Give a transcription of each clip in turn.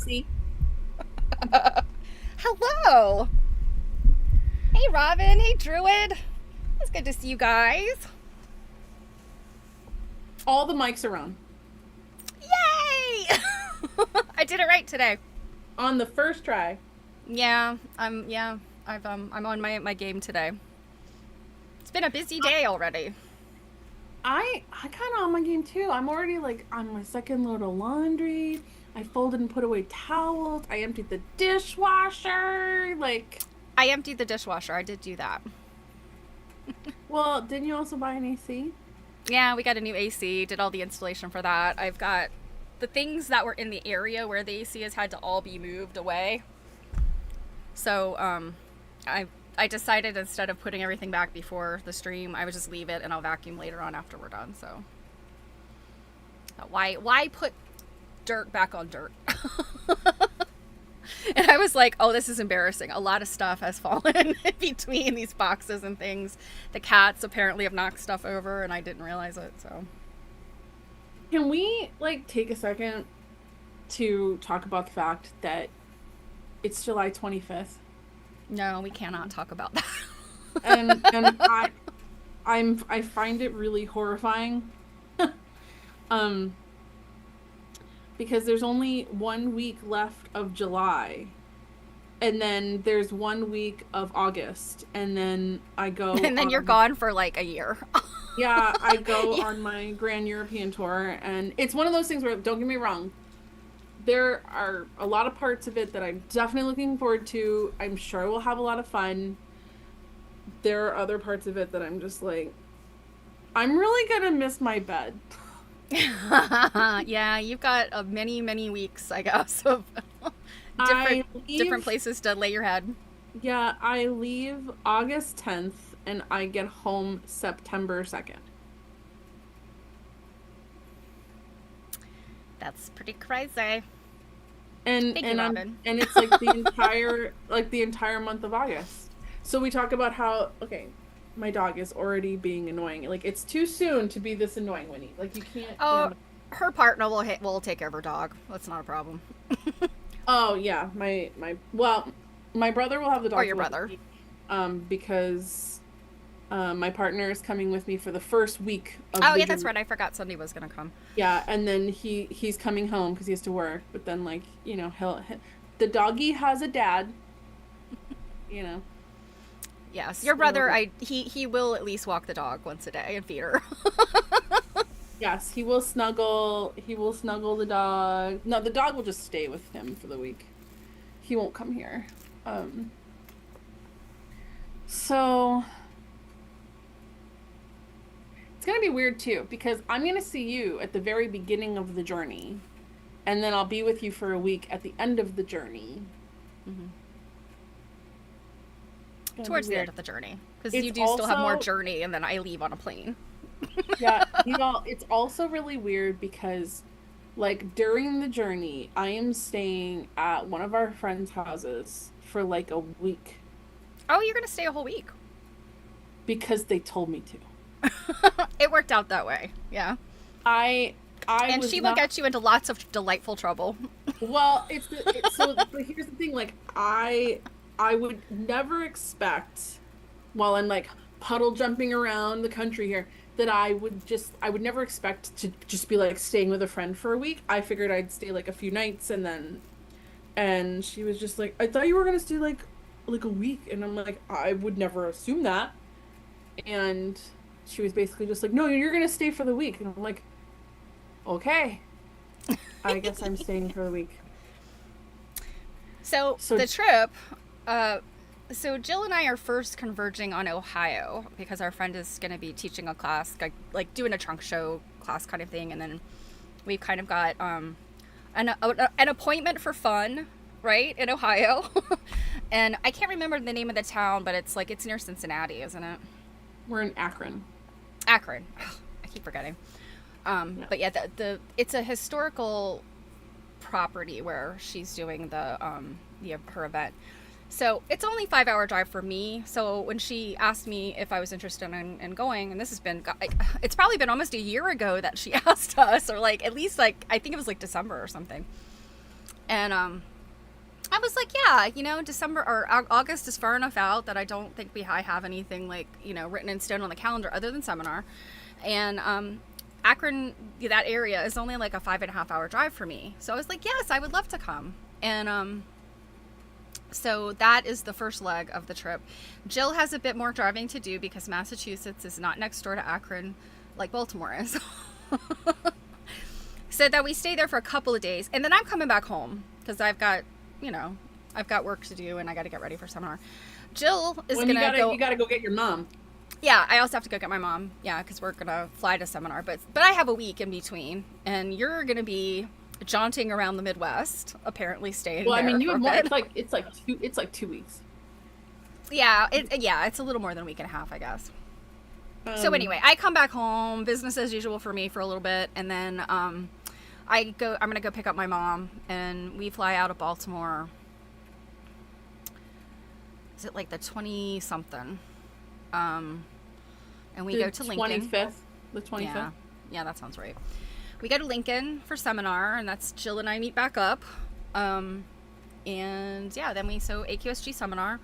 AC. Hello. Hey, Robin. Hey, Druid. It's good to see you guys. All the mics are on. Yay! I did it right today. On the first try. Yeah. I'm on my game today. It's been a busy day already. I kind of on my game too. I'm already like on my second load of laundry. I folded and put away towels. I emptied the dishwasher. Like, I emptied the dishwasher. I did do that. well, didn't you also buy an AC? Yeah, we got a new AC. Did all the installation for that. I've got the things that were in the area where the AC has had to all be moved away. So I decided instead of putting everything back before the stream, I would just leave it and I'll vacuum later on after we're done. So why put dirt back on dirt? And I was like, oh, this is embarrassing. A lot of stuff has fallen between these boxes and things. The cats apparently have knocked stuff over and I didn't realize it. So Can we like take a second to talk about the fact that it's July 25th? no, we cannot talk about that. And I find it really horrifying. Um because there's only 1 week left of July. And then there's 1 week of August. And then I go And then you're gone for like a year. yeah, I go Yeah. on my Grand European tour. And it's one of those things where, don't get me wrong, there are a lot of parts of it that I'm definitely looking forward to. I'm sure we'll have a lot of fun. There are other parts of it that I'm just like, I'm really gonna miss my bed. Yeah, you've got many weeks, I guess, of I different leave, places to lay your head. yeah, I leave August 10th and I get home September 2nd. That's pretty crazy. And Thank you, I'm Robin. and it's like the entire month of August. So we talk about how, okay, my dog is already being annoying. Like, it's too soon to be this annoying, Winnie. Like, you can't, Oh, her partner will take care of her dog. That's not a problem. oh yeah, well, my brother will have the dog Or your for like brother. a week, because my partner is coming with me for the first week of Oh the yeah, that's journey. right. I forgot Sunday was gonna come. Yeah, and then he's coming home because he has to work. But then, like, the doggy has a dad, you know. Yes, your brother. So He will at least walk the dog once a day and feed her. yes, he will snuggle. He will snuggle the dog. No, the dog will just stay with him for the week. He won't come here. Um, so it's gonna be weird too because I'm gonna see you at the very beginning of the journey, and then I'll be with you for a week at the end of the journey. Hmm. It's gonna be Towards the end weird. of the journey, because It's you do still have more also journey, and then I leave on a plane. Yeah, it's also really weird because, like, during the journey, I am staying at one of our friends' houses for like a week Oh, you're gonna stay a whole week. because they told me to. It worked out that way. Yeah. I I And was she will not get you into lots of delightful trouble. well, so but here's the thing, like, I would never expect, while I'm like puddle jumping around the country here, that I would never expect to just be like staying with a friend for a week. I figured I'd stay like a few nights and then, and she was just like, I thought you were gonna stay like a week. And I'm like, I would never assume that. And she was basically just like, no, you're gonna stay for the week. And I'm like, okay, I guess I'm staying for the week. So So the trip, uh, so Jill and I are first converging on Ohio because our friend is going to be teaching a class, like doing a trunk show class kind of thing, and then we've kind of got an appointment for fun, right, in Ohio, and I can't remember the name of the town, but it's near Cincinnati, isn't it? we're in Akron. Akron. I keep forgetting. Yeah. But yeah, it's a historical property where she's doing her event. So it's only 5 hour drive for me. So when she asked me if I was interested in going, and this has been, it's probably been almost a year ago that she asked us, or like at least like I think it was like December or something. And I was like, yeah, December or August is far enough out that I don't think I have anything like, written in stone on the calendar other than seminar. And Akron, that area is only like a 5.5 hour drive for me. So I was like, yes, I would love to come. And so that is the first leg of the trip. Jill has a bit more driving to do because Massachusetts is not next door to Akron like Baltimore is. So that we stay there for a couple of days. And then I'm coming back home because I've got work to do and I got to get ready for seminar. Jill is going to go. You got to go get your mom. Yeah, I also have to go get my mom. Yeah, because we're going to fly to seminar. But I have a week in between. And you're going to be jaunting around the Midwest, apparently staying well, there. I mean, you have more, it's like 2 weeks. Yeah, it's a little more than a week and a half, I guess. So anyway, I come back home, business as usual for me for a little bit, and then I'm going to go pick up my mom, and we fly out of Baltimore. Is it like the 20 something? And we go to Lincoln. The 25th. Yeah, that sounds right. We go to Lincoln for seminar, and that's Jill and I meet back up. And yeah, then AQSG seminar,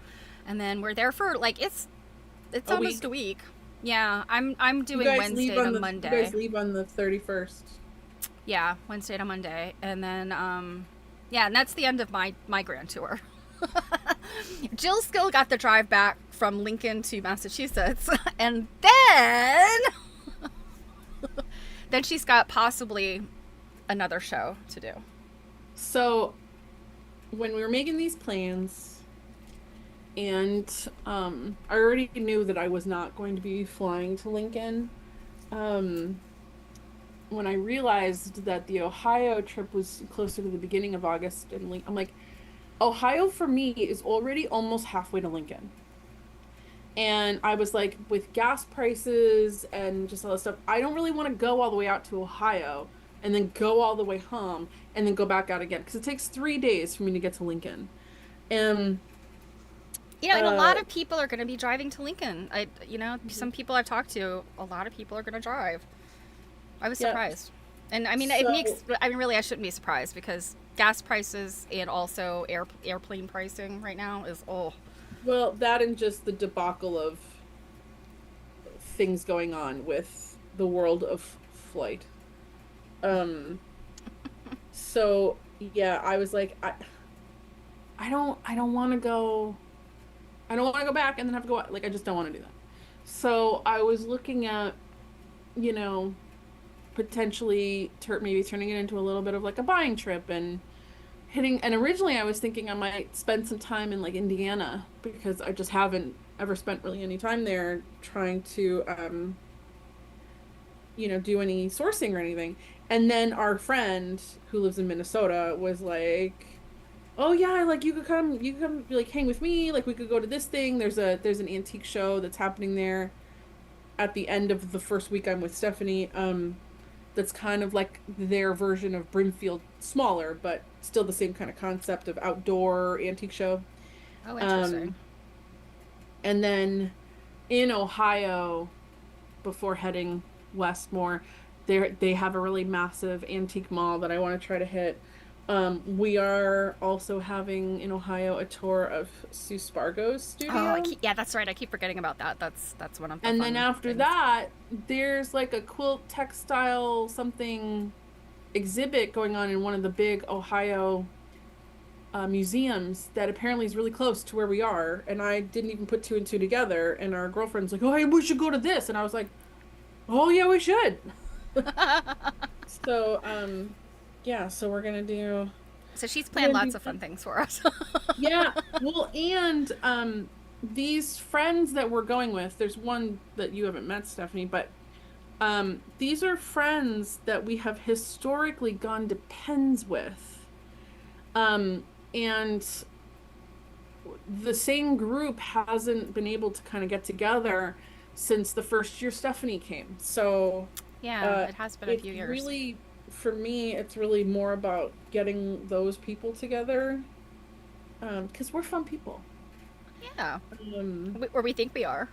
and then we're there for like it's almost a week. Yeah, I'm doing Wednesday to Monday. You guys leave on the 31st. Yeah, Wednesday to Monday, and then and that's the end of my grand tour. Jill still got the drive back from Lincoln to Massachusetts, and then she's got possibly another show to do. So when we were making these plans, and I already knew that I was not going to be flying to Lincoln, when I realized that the Ohio trip was closer to the beginning of August, and I'm like, Ohio for me is already almost halfway to Lincoln. And I was like, with gas prices and just all that stuff, I don't really want to go all the way out to Ohio and then go all the way home and then go back out again, because it takes 3 days for me to get to Lincoln. And and a lot of people are going to be driving to Lincoln. Some people I've talked to, a lot of people are going to drive. I was surprised. And I mean, really, I shouldn't be surprised because gas prices and also airplane pricing right now is, well, that and just the debacle of things going on with the world of flight. So yeah, I was like, I don't want to go. I don't want to go back and then have to go. Like, I just don't want to do that. So I was looking at, potentially maybe turning it into a little bit of like a buying trip and originally I was thinking I might spend some time in like Indiana, because I just haven't ever spent really any time there trying to do any sourcing or anything. And then our friend who lives in Minnesota was like, oh yeah, like you could come like hang with me, like we could go to this thing, there's an antique show that's happening there at the end of the first week I'm with Stephanie, that's kind of like their version of Brimfield, smaller, but still the same kind of concept of outdoor antique show. Oh, interesting. And then in Ohio, before heading west more, they have a really massive antique mall that I want to try to hit. We are also having in Ohio a tour of Sue Spargo's studio. Oh, yeah, that's right. I keep forgetting about that. That's one of the And fun then after things. that, there's like a quilt textile something exhibit going on in one of the big Ohio museums that apparently is really close to where we are. And I didn't even put two and two together. And our girlfriend's like, oh, hey, we should go to this. And I was like, oh, yeah, we should. So, yeah, so we're going to do... So she's planned lots of fun things for us. Yeah, well, and these friends that we're going with, there's one that you haven't met, Stephanie, but these are friends that we have historically gone to Penn's with. And the same group hasn't been able to kind of get together since the first year Stephanie came. So yeah, it has been a few years. Really, for me, it's really more about getting those people together, because we're fun people. Yeah, or we think we are.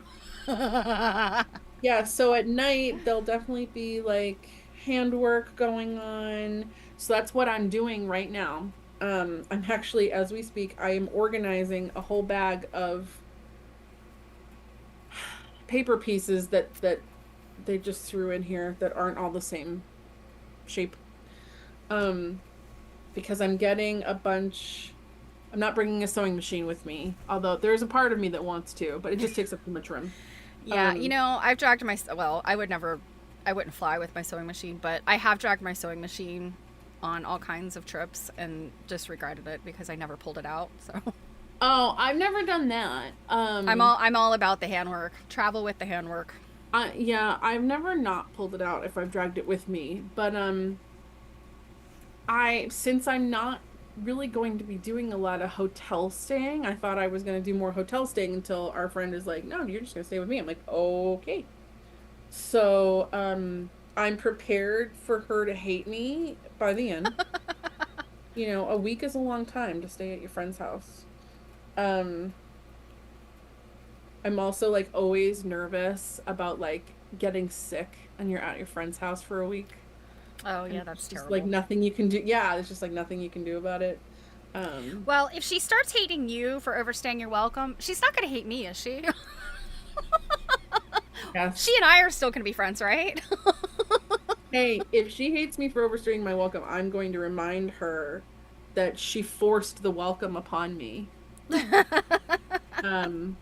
Yeah, so at night there'll definitely be like handwork going on. So that's what I'm doing right now. I'm actually, as we speak, I am organizing a whole bag of paper pieces that they just threw in here that aren't all the same shape. Um, because I'm getting a bunch. I'm not bringing a sewing machine with me, although there's a part of me that wants to, but it just takes up too much room. Yeah, Um, I've dragged my, well, I wouldn't fly with my sewing machine, but I have dragged my sewing machine on all kinds of trips and just regretted it because I never pulled it out. So oh, I've never done that. I'm all about the handwork. Travel with the handwork. Yeah, I've never not pulled it out if I've dragged it with me, but since I'm not really going to be doing a lot of hotel staying, I thought I was going to do more hotel staying until our friend is like, "No, you're just going to stay with me." I'm like, "Okay." So, I'm prepared for her to hate me by the end. You know, a week is a long time to stay at your friend's house. Um, I'm also like always nervous about like getting sick and you're at your friend's house for a week. Oh And yeah, that's it's just like terrible. nothing you can do. Yeah, there's just like nothing you can do about it. Um, Well, if she starts hating you for overstaying your welcome, she's not going to hate me, is she? She yes. and I are still going to be friends, right? Hey, if she hates me for overstaying my welcome, I'm going to remind her that she forced the welcome upon me. Um,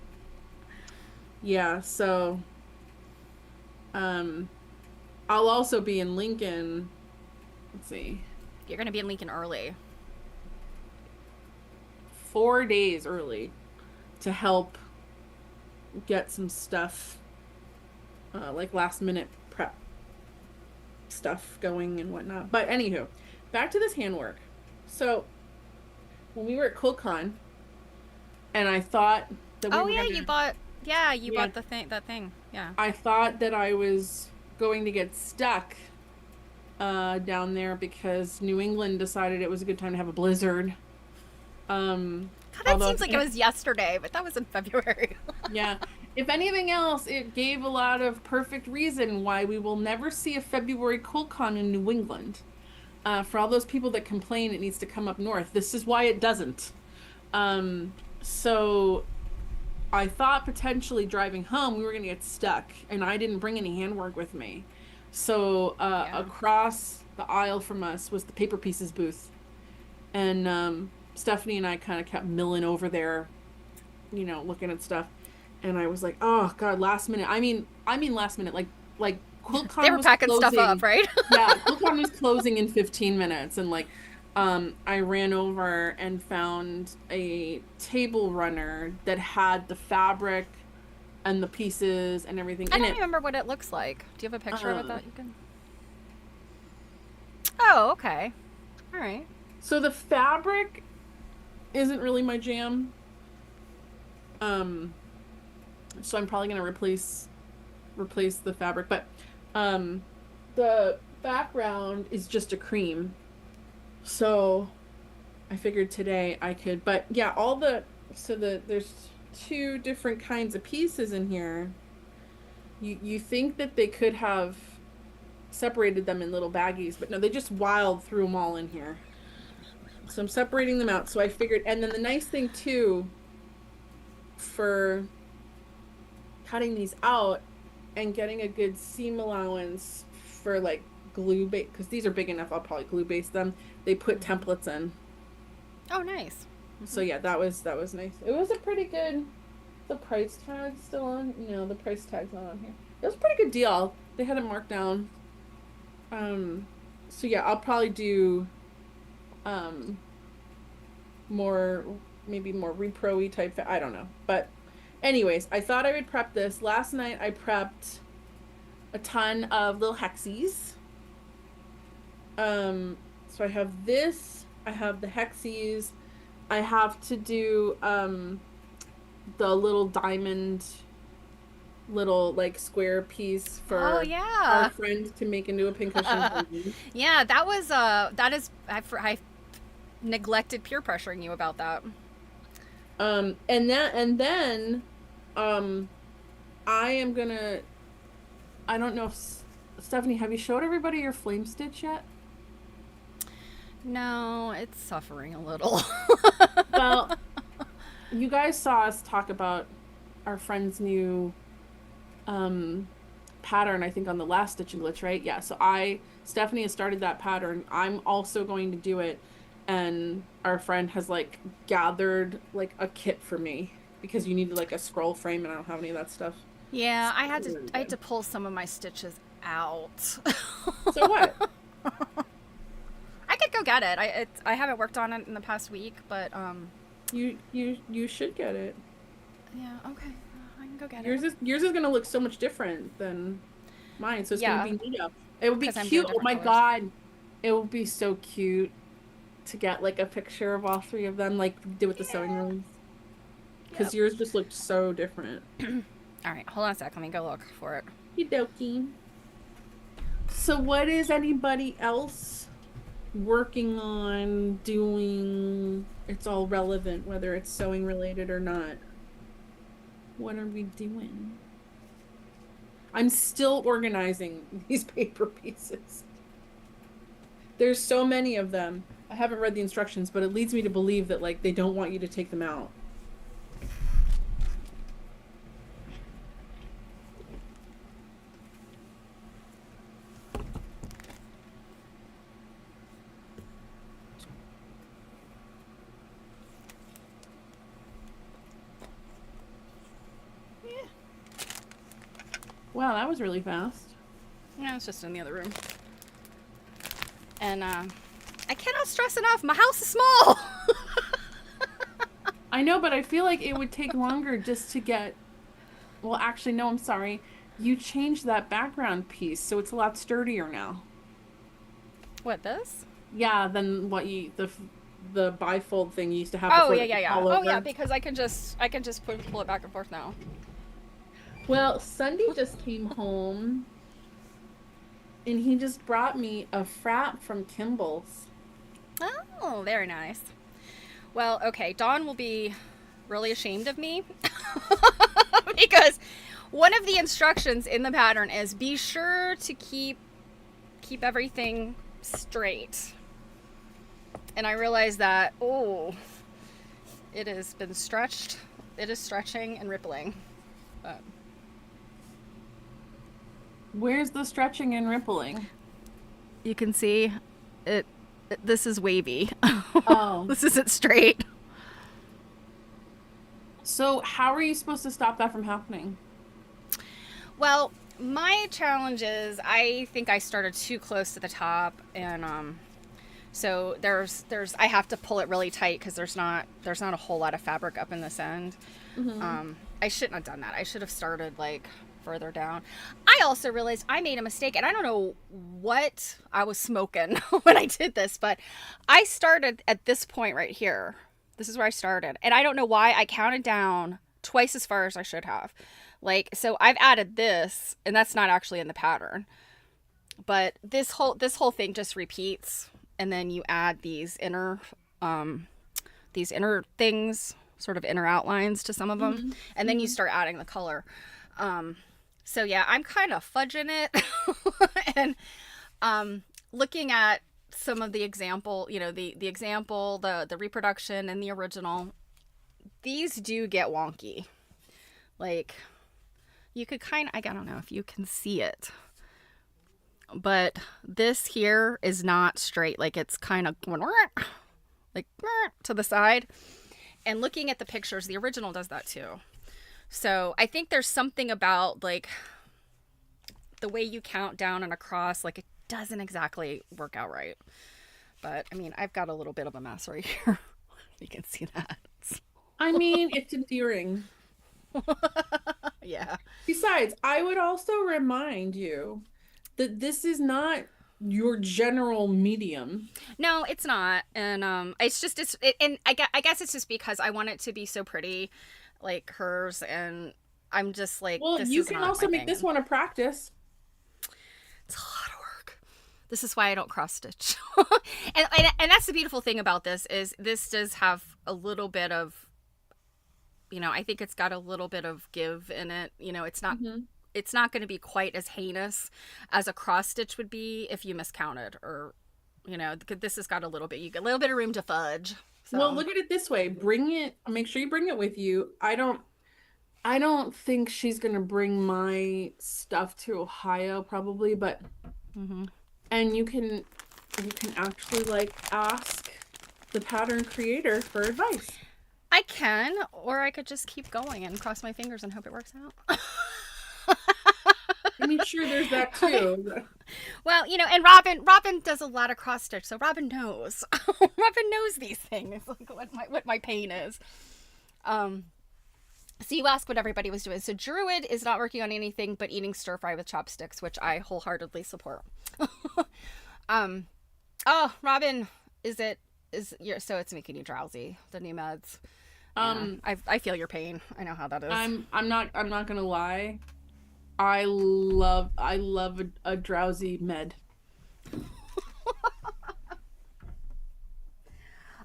yeah, so um I'll also be in Lincoln, let's see, You're going to be in Lincoln early. 4 days early to help get some stuff, like last minute prep stuff going and whatnot. But anywho, back to this handwork. So when we were at QuiltCon, and I thought that we Oh were yeah, gonna, you yeah, bought that thing. Yeah. I thought that I was going to get stuck down there because New England decided it was a good time to have a blizzard. God, that Although seems like it was yesterday, but that was in February. yeah, if anything else, it gave a lot of perfect reason why we will never see a February QuiltCon in New England. For all those people that complain it needs to come up north, this is why it doesn't. So I thought potentially driving home we were gonna get stuck, and I didn't bring any handwork with me. So Yeah. across the aisle from us was the paper pieces booth, and Stephanie and I kind of kept milling over there, looking at stuff. And I was like, "Oh God, last minute." I mean last minute. Like They QuiltCon were was packing stuff up, closing. right? Yeah, QuiltCon was closing in 15 minutes, and like, I ran over and found a table runner that had the fabric and the pieces and everything I in don't it. remember what it looks like. Do you have a picture of it Uh, that you can? Oh, okay. All right. so the fabric isn't really my jam. Um, so I'm probably gonna replace the fabric, but um the background is just a cream. So I figured today I could, but yeah, there's two different kinds of pieces in here. You think that they could have separated them in little baggies, but no, they just wild threw them all in here. So I'm separating them out. So I figured, and then the nice thing too for cutting these out and getting a good seam allowance for like glue base, because these are big enough, I'll probably glue base them. They put Mm-hmm. templates in. Oh, nice. So Mm-hmm. yeah, that was nice. It was a pretty good, the price tag still on, the price tag's not on here. It was a pretty good deal. They had it marked down. Um, so yeah, I'll probably do um more, maybe more repro-y type, I don't know. But anyways, I thought I would prep this. Last night I prepped a ton of little hexies. So I have this, I have the hexies, I have to do the little diamond, little like square piece Oh for our yeah. friend to make into a pincushion for me. Yeah, that is I neglected peer pressuring you about that. And then um I am gonna, I don't know if Stephanie, have you showed everybody your flame stitch yet? No, it's suffering a little. Well, you guys saw us talk about our friend's new um pattern, I think on the last Stitch and Glitch, right? Yeah. So Stephanie has started that pattern. I'm also going to do it. And our friend has like gathered like a kit for me because you need like a scroll frame and I don't have any of that stuff. Yeah, So really I had to good. pull some of my stitches out. So what? I could go get it. I haven't worked on it in the past week, but You should get it. yeah, okay. I can go get it. Yours is gonna look so much different than mine, so it's gonna Yeah, be neato. It would be because I'm doing cute. Oh different my colors. God. It would be so cute to get like a picture of all three of them, like we did with the sewing Yeah. rooms. Because Yep. yours just looked so different. All right, hold on a sec. Let me go look for it. Okie So what is anybody else working on doing? It's all relevant, whether it's sewing related or not. What are we doing? I'm still organizing these paper pieces. There's so many of them. I haven't read the instructions, but it leads me to believe that like they don't want you to take them out. Yeah. Wow, that was really fast. Yeah, it's just in the other room. And I cannot stress enough. My house is small. I know, but I feel like it would take longer just to get. Well, actually, no, I'm sorry. You changed that background piece, so it's a lot sturdier now. What, this? Yeah, than what the bifold thing you used to have Oh before yeah, that yeah, would yeah. fall Oh yeah, over. because I can just pull it back and forth now. Well, Sunday just came home and he just brought me a frap from Kimball's. Oh, very nice. Well, okay, Dawn will be really ashamed of me because one of the instructions in the pattern is be sure to keep everything straight. And I realized that it has been stretched. It is stretching and rippling. But Where's the stretching and rippling? you can see it. This is wavy. Oh. This isn't straight. So how are you supposed to stop that from happening? Well, my challenge is I think I started too close to the top, and so there's I have to pull it really tight because there's not a whole lot of fabric up in this end. Mm-hmm. I shouldn't have done that. I should have started like further down. I also realized I made a mistake, and I don't know what I was smoking when I did this, but I started at this point right here. This is where I started, and I don't know why I counted down twice as far as I should have. Like, so I've added this, and that's not actually in the pattern, but this whole thing just repeats, and then you add these inner things, sort of inner outlines to some of them, Mm-hmm. and then you Mm-hmm. start adding the color. So yeah, I'm kind of fudging it, and looking at some of the example, the example, the reproduction, and the original. These do get wonky. Like, you could I don't know if you can see it, but this here is not straight. Like, it's kind of going like to the side. And looking at the pictures, the original does that too. So I think there's something about like the way you count down and across, like it doesn't exactly work out right. But I mean, I've got a little bit of a mess right here. You can see that. I mean, it's endearing. Yeah. Besides, I would also remind you that this is not your general medium. No, it's not. And it's just and I guess it's just because I want it to be so pretty like hers, and I'm just like, Well, this you is can not my also make this thing. one a practice. It's a lot of work. This is why I don't cross stitch. And that's the beautiful thing about this does have a little bit of, I think it's got a little bit of give in it. Mm-hmm. It's not going to be quite as heinous as a cross stitch would be if you miscounted or You know, this has got a little bit, you get a little bit of room to fudge. Well, So, look at it this way. Bring it, make sure you bring it with you. I don't think she's gonna bring my stuff to Ohio probably, but hmm and you can actually like ask the pattern creator for advice. I can, or I could just keep going and cross my fingers and hope it works out. I mean, sure, there's that too. Well, you know, and Robin does a lot of cross stitch, so Robin knows. Robin knows these things, like what my pain is. Um, so you asked what everybody was doing. So Druid is not working on anything but eating stir fry with chopsticks, which I wholeheartedly support. um, oh, Robin, so it's making you drowsy, the new meds. Yeah, Um, I feel your pain. I know how that is. I'm not gonna lie. I love a drowsy med.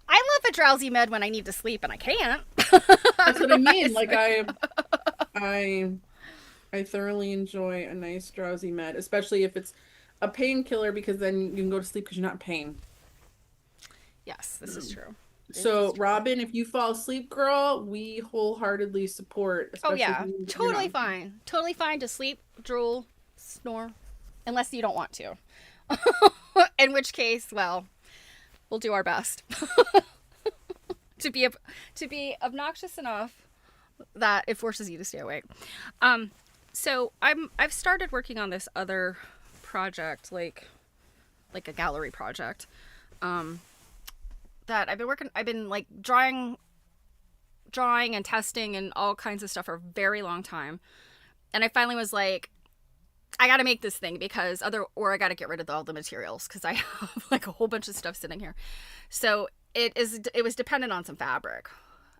I love a drowsy med when I need to sleep and I can't. That's what I mean. Like I I thoroughly enjoy a nice drowsy med, especially if it's a painkiller because then you can go to sleep because you're not in pain. Yes, this is true. This So, is true. Robin, if you fall asleep, girl, we wholeheartedly support, Oh especially if yeah, you're totally not. fine. Totally fine to sleep, drool, snore, unless you don't want to. In which case, well, we'll do our best to be obnoxious enough that it forces you to stay awake. So I've started working on this other project, like a gallery project. That I've been like drawing and testing and all kinds of stuff for a very long time. And I finally was like, I got to make this thing or I got to get rid of all the materials because I have like a whole bunch of stuff sitting here. So it was dependent on some fabric,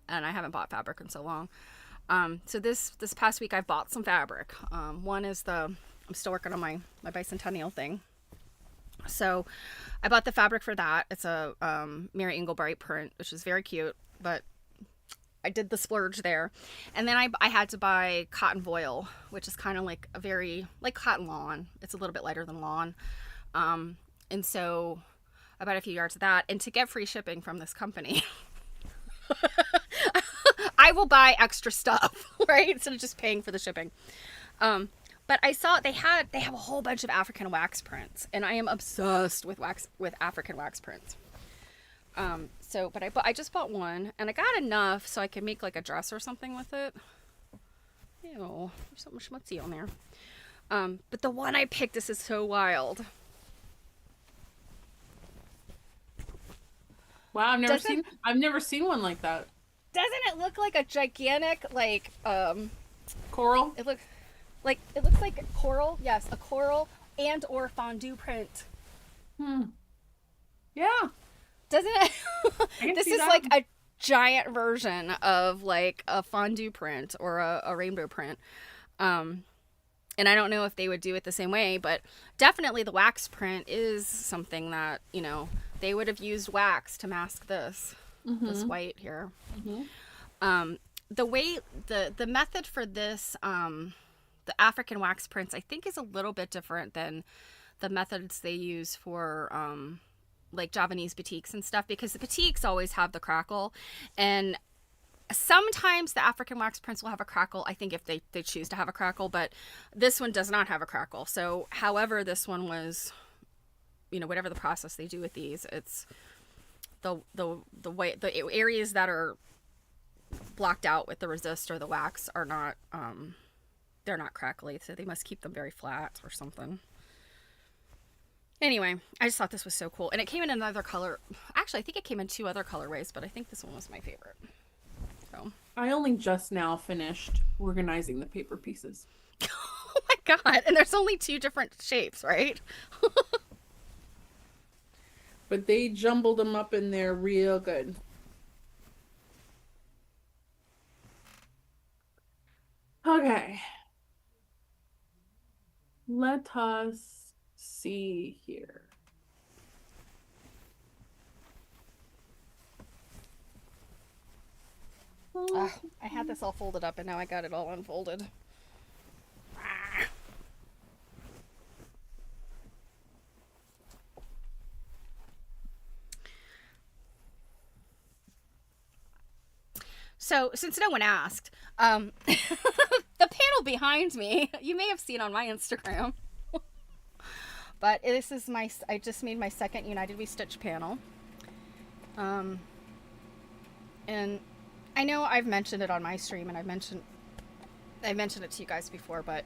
and I haven't bought fabric in so long. So this past week I've bought some fabric. One is I'm still working on my bicentennial thing. So I bought the fabric for that. It's a Mary Engelbright print, which is very cute, but I did the splurge there. And then I had to buy cotton voile, which is kind of like like cotton lawn. It's a little bit lighter than lawn. And so I bought a few yards of that. And to get free shipping from this company, I will buy extra stuff, right? Instead of just paying for the shipping. But I saw they have a whole bunch of African wax prints, and I am obsessed with African wax prints. But I just bought one, and I got enough so I can make like a dress or something with it. Ew, there's something schmutzy on there. But the one I picked, this is so wild. Wow, I've never seen one like that. Doesn't it look like a gigantic Coral? it looks like coral? Yes, a coral and or fondue print. Hmm. Yeah. Doesn't it? This see is that. like a giant version of like a fondue print or a rainbow print. And I don't know if they would do it the same way, but definitely the wax print is something that, you know, they would have used wax to mask this white here. Mm-hmm. The way the method for this the African wax prints, I think, is a little bit different than the methods they use for like Javanese batiks and stuff, because the batiks always have the crackle, and sometimes the African wax prints will have a crackle, I think, if they choose to have a crackle, but this one does not have a crackle. So however this one was, you know, whatever the process they do with these, it's the way the areas that are blocked out with the resist or the wax are not they're not crackly, so they must keep them very flat or something. Anyway, I just thought this was so cool, and it came in another color. Actually, I think it came in 2 other colorways, but I think this one was my favorite. So I only just now finished organizing the paper pieces. oh my god, and there's only 2 different shapes, right? But they jumbled them up in there real good. Okay. Let us see here. I had this all folded up, and now I got it all unfolded. So, since no one asked, the panel behind me, you may have seen on my Instagram, but this is I just made my second United We Stitch panel. And I know I've mentioned it on my stream, and I mentioned it to you guys before, but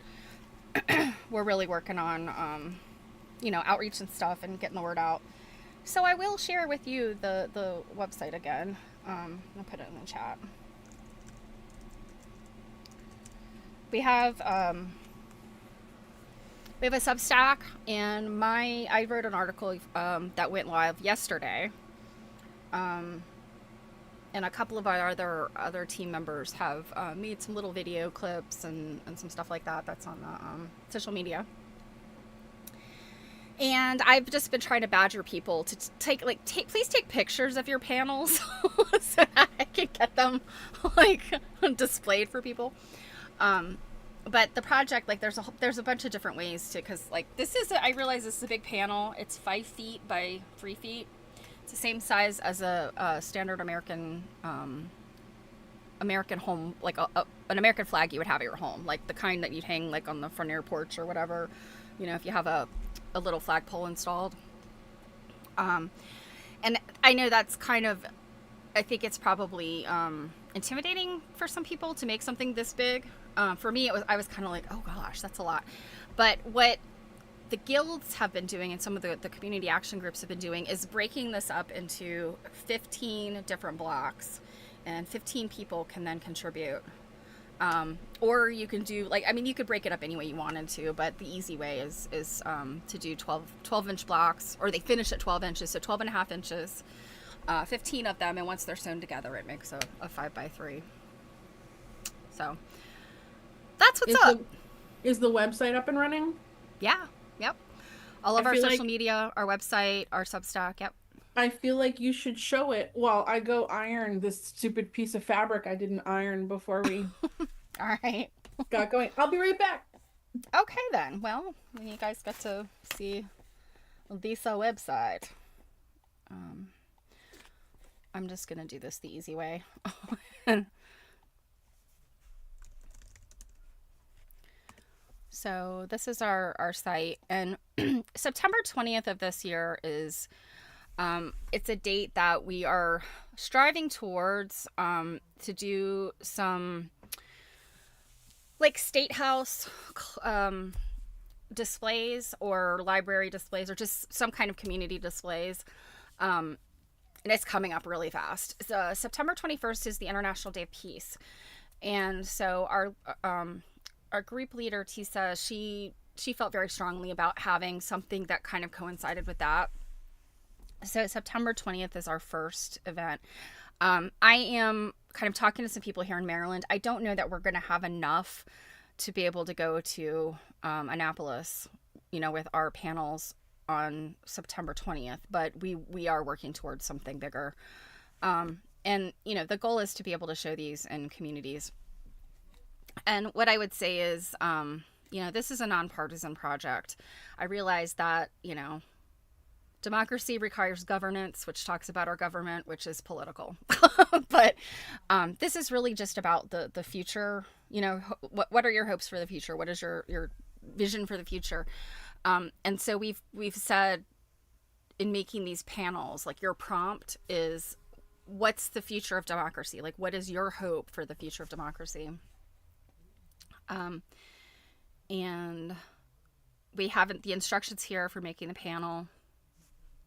we're really working on, outreach and stuff and getting the word out. So I will share with you the website again. I'll put it in the chat. We have a Substack, and I wrote an article that went live yesterday. And a couple of our other team members have made some little video clips and some stuff like that. That's on the social media. And I've just been trying to badger people to please take pictures of your panels so that I can get them displayed for people. But the project, there's a bunch of different ways to, because I realize this is a big panel. It's 5 feet by 3 feet. It's the same size as a standard American home, like an American flag you would have at your home, like the kind that you'd hang on the front of your porch or whatever, if you have a little flagpole installed. And I know that's I think it's probably intimidating for some people to make something this big. For me, I was kind of like, oh gosh, that's a lot. But what the guilds have been doing, and some of the community action groups have been doing, is breaking this up into 15 different blocks, and 15 people can then contribute. Or you can do you could break it up any way you wanted to, but the easy way is to do 12 inch blocks, or they finish at 12 inches, so 12 and a half inches, 15 of them, and once they're sewn together, it makes a 5 by 3. So that's what's up. Is the website up and running? Yeah. Yep. All of our social media, our website, our Substack. Yep. I feel like you should show it while I go iron this stupid piece of fabric I didn't iron before we all right. got going. I'll be right back. Okay, then. Well, you guys got to see this website. I'm just going to do this the easy way. So this is our site, and September 20th of this year is, it's a date that we are striving towards, to do some State House displays, or library displays, or just some kind of community displays. And it's coming up really fast. So September 21st is the International Day of Peace. And so our group leader, Tisa, she felt very strongly about having something that kind of coincided with that. So September 20th is our first event. I am kind of talking to some people here in Maryland. I don't know that we're going to have enough to be able to go to Annapolis, with our panels on September 20th, but we are working towards something bigger. And, the goal is to be able to show these in communities. And what I would say is, this is a nonpartisan project. I realize that, democracy requires governance, which talks about our government, which is political. But this is really just about the future. What are your hopes for the future? What is your vision for the future? And so we've said in making these panels, your prompt is, what's the future of democracy? What is your hope for the future of democracy? And we have the instructions here for making the panel.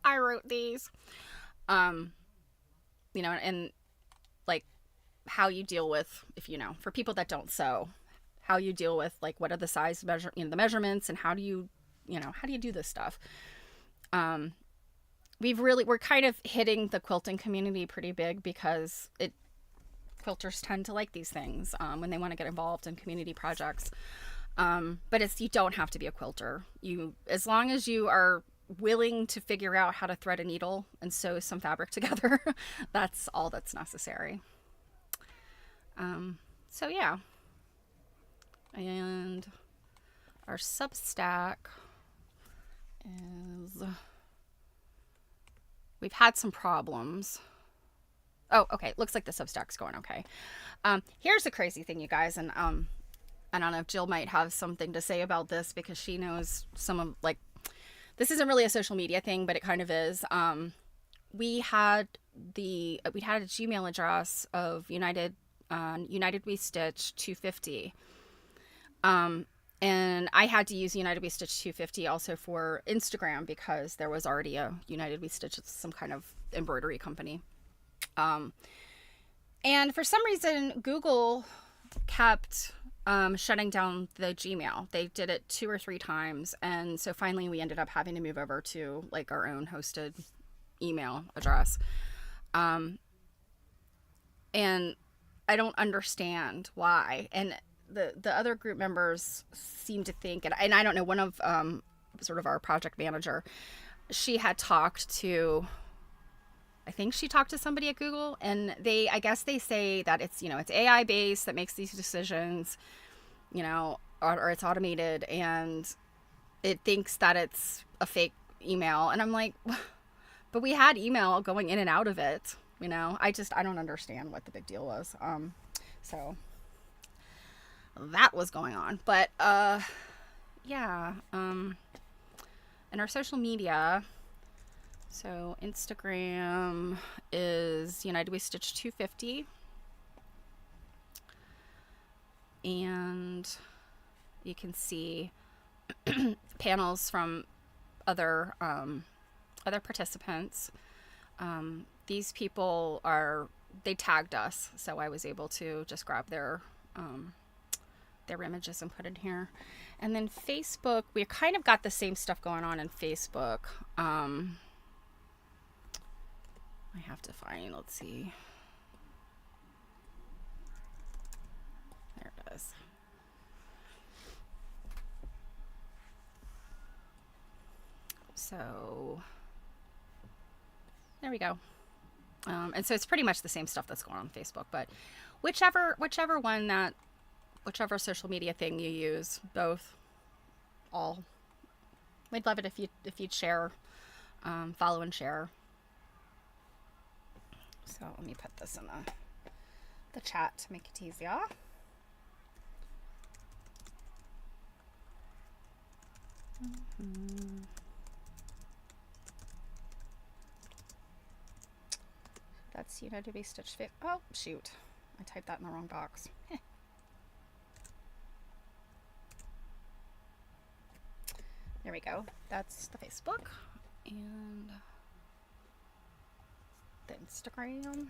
I wrote these, and how you deal with, for people that don't sew, how you deal with what are the size the measurements, and how do you do this stuff. We're kind of hitting the quilting community pretty big, because quilters tend to like these things when they want to get involved in community projects. But you don't have to be a quilter. As long as you are willing to figure out how to thread a needle and sew some fabric together, that's all that's necessary. So yeah. And our Substack is, we've had some problems. Oh, okay. Looks like the Substack's going okay. Here's the crazy thing, you guys, and I don't know if Jill might have something to say about this because she knows some of like this isn't really a social media thing, but it kind of is. We had we had a Gmail address of United We Stitch 250. And I had to use United We Stitch 250 also for Instagram because there was already a United We Stitch, some kind of embroidery company. Um, and for some reason, Google kept shutting down the Gmail. They did it 2 or 3 times. And so finally we ended up having to move over to like our own hosted email address. And I don't understand why. And the other group members seem to think, and I don't know, one of sort of our project manager, she had talked to, I think she talked to somebody at Google, and I guess they say that it's, it's AI based that makes these decisions, or it's automated, and it thinks that it's a fake email. And I'm like, but we had email going in and out of it, I don't understand what the big deal was. So that was going on, but yeah. And our social media, so Instagram is United We Stitch 250, and you can see panels from other participants. These people they tagged us, so I was able to just grab their images and put in here. And then Facebook, we kind of got the same stuff going on in Facebook. I have to find, let's see. There it is. So there we go. And so it's pretty much the same stuff that's going on Facebook, but whichever social media thing you use, both, all, we'd love it if you'd share, follow and share. So let me put this in the chat to make it easier. Mm-hmm. That's United We Stitch Fit. Oh, shoot. I typed that in the wrong box. There we go. That's the Facebook. And the Instagram.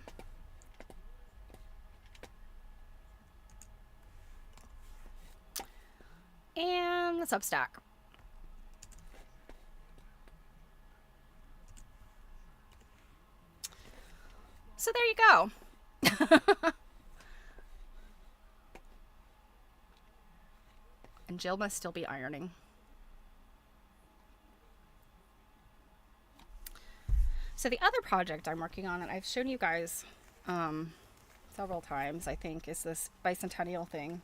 And the Substack. So there you go. And Jill must still be ironing. So the other project I'm working on that I've shown you guys several times, I think, is this bicentennial thing.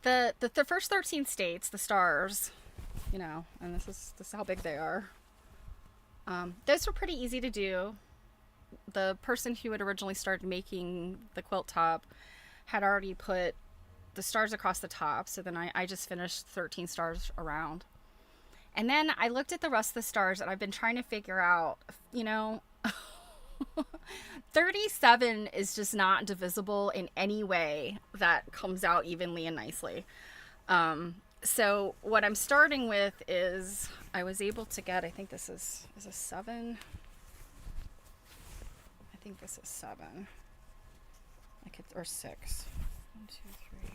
The first 13 states, the stars, and this is how big they are. Those were pretty easy to do. The person who had originally started making the quilt top had already put the stars across the top, so then I just finished 13 stars around. And then I looked at the rest of the stars, and I've been trying to figure out, 37 is just not divisible in any way that comes out evenly and nicely. So what I'm starting with is I was able to get, I think this is a 7. I think this is 7. Or 6. 1, 2, 3,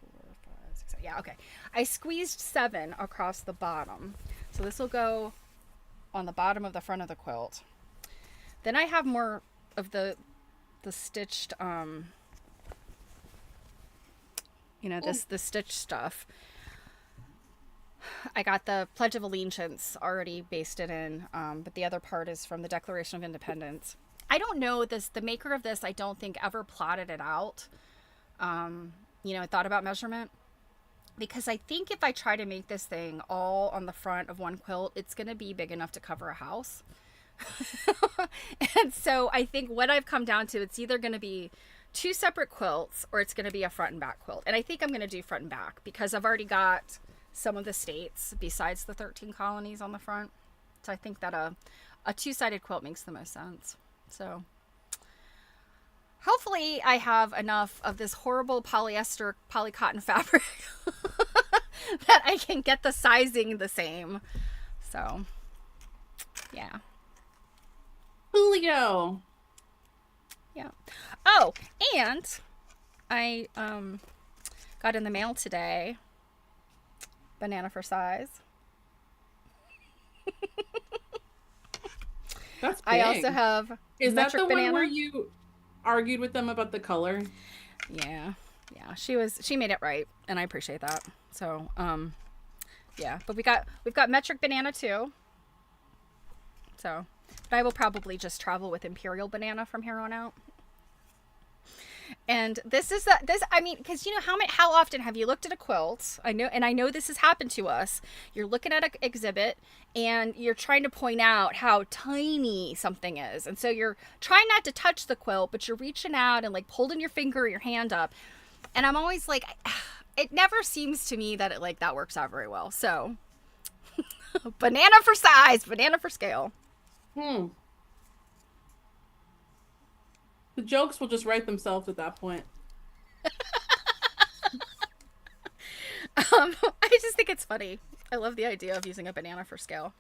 4, 5, 6, 7. Yeah, okay. I squeezed 7 across the bottom. So this will go on the bottom of the front of the quilt. Then I have more of the stitched, the stitch stuff. I got the Pledge of Allegiance already basted in, but the other part is from the Declaration of Independence. I don't know the maker of this, I don't think ever plotted it out, thought about measurement, because I think if I try to make this thing all on the front of one quilt, it's going to be big enough to cover a house. And so I think what I've come down to, it's either going to be two separate quilts or it's going to be a front and back quilt. And I think I'm going to do front and back because I've already got some of the states besides the 13 colonies on the front. So I think that a two-sided quilt makes the most sense. So hopefully I have enough of this horrible polyester polycotton fabric that I can get the sizing the same. So yeah. Julio. Yeah. Oh, and I got in the mail today banana for size. That's big. I also have Is that the banana. one where you argued with them about the color? Yeah. Yeah. She made it right, and I appreciate that. So, yeah, but we've got metric banana too. So, but I will probably just travel with imperial banana from here on out. And this I mean, because you know how often have you looked at a quilt? I know this has happened to us. You're looking at an exhibit and you're trying to point out how tiny something is, and so you're trying not to touch the quilt, but you're reaching out and like holding your finger or your hand up. And I'm always like, it never seems to me that that works out very well. So, banana for size, banana for scale. The jokes will just write themselves at that point. I just think it's funny. I love the idea of using a banana for scale.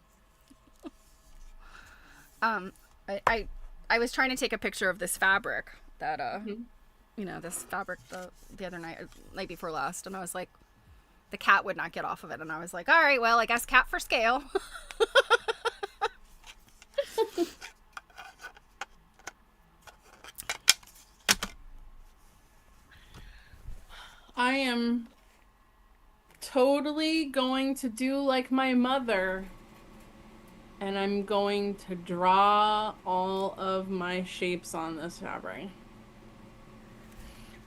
I was trying to take a picture of this fabric that you know, this fabric the other night before last, and I was like, the cat would not get off of it, and I was like, all right, well, I guess cat for scale. I am totally going to do like my mother, and I'm going to draw all of my shapes on this fabric.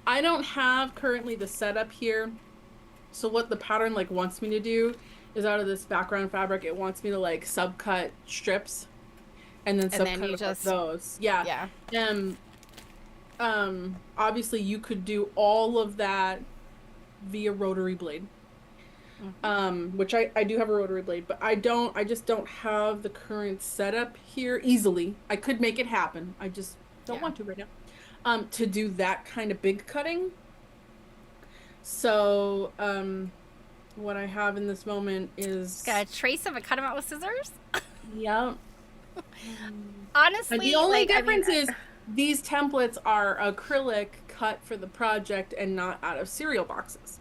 I don't have currently the setup here, so what the pattern like wants me to do is out of this background fabric, it wants me to like subcut strips and then subcut those. Yeah. Obviously you could do all of that via rotary blade. Which I do have a rotary blade, but I just don't have the current setup here easily. I could make it happen. I just don't want to right now. To do that kind of big cutting. So, what I have in this moment is got a trace of it, cut them out with scissors. Yeah. Honestly, and the only difference is these templates are acrylic cut for the project and not out of cereal boxes.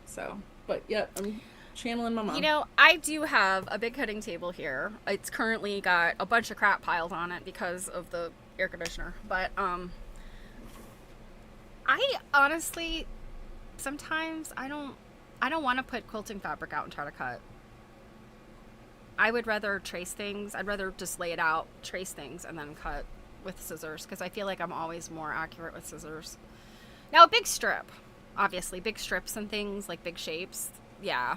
So, but yeah, I'm channeling my mom. You know, I do have a big cutting table here. It's currently got a bunch of crap piled on it because of the air conditioner. But I honestly sometimes I don't want to put quilting fabric out and try to cut. I would rather trace things. I'd rather just lay it out, trace things, and then cut with scissors because I feel like I'm always more accurate with scissors. Now, a big strip, obviously, big strips and things like big shapes, yeah.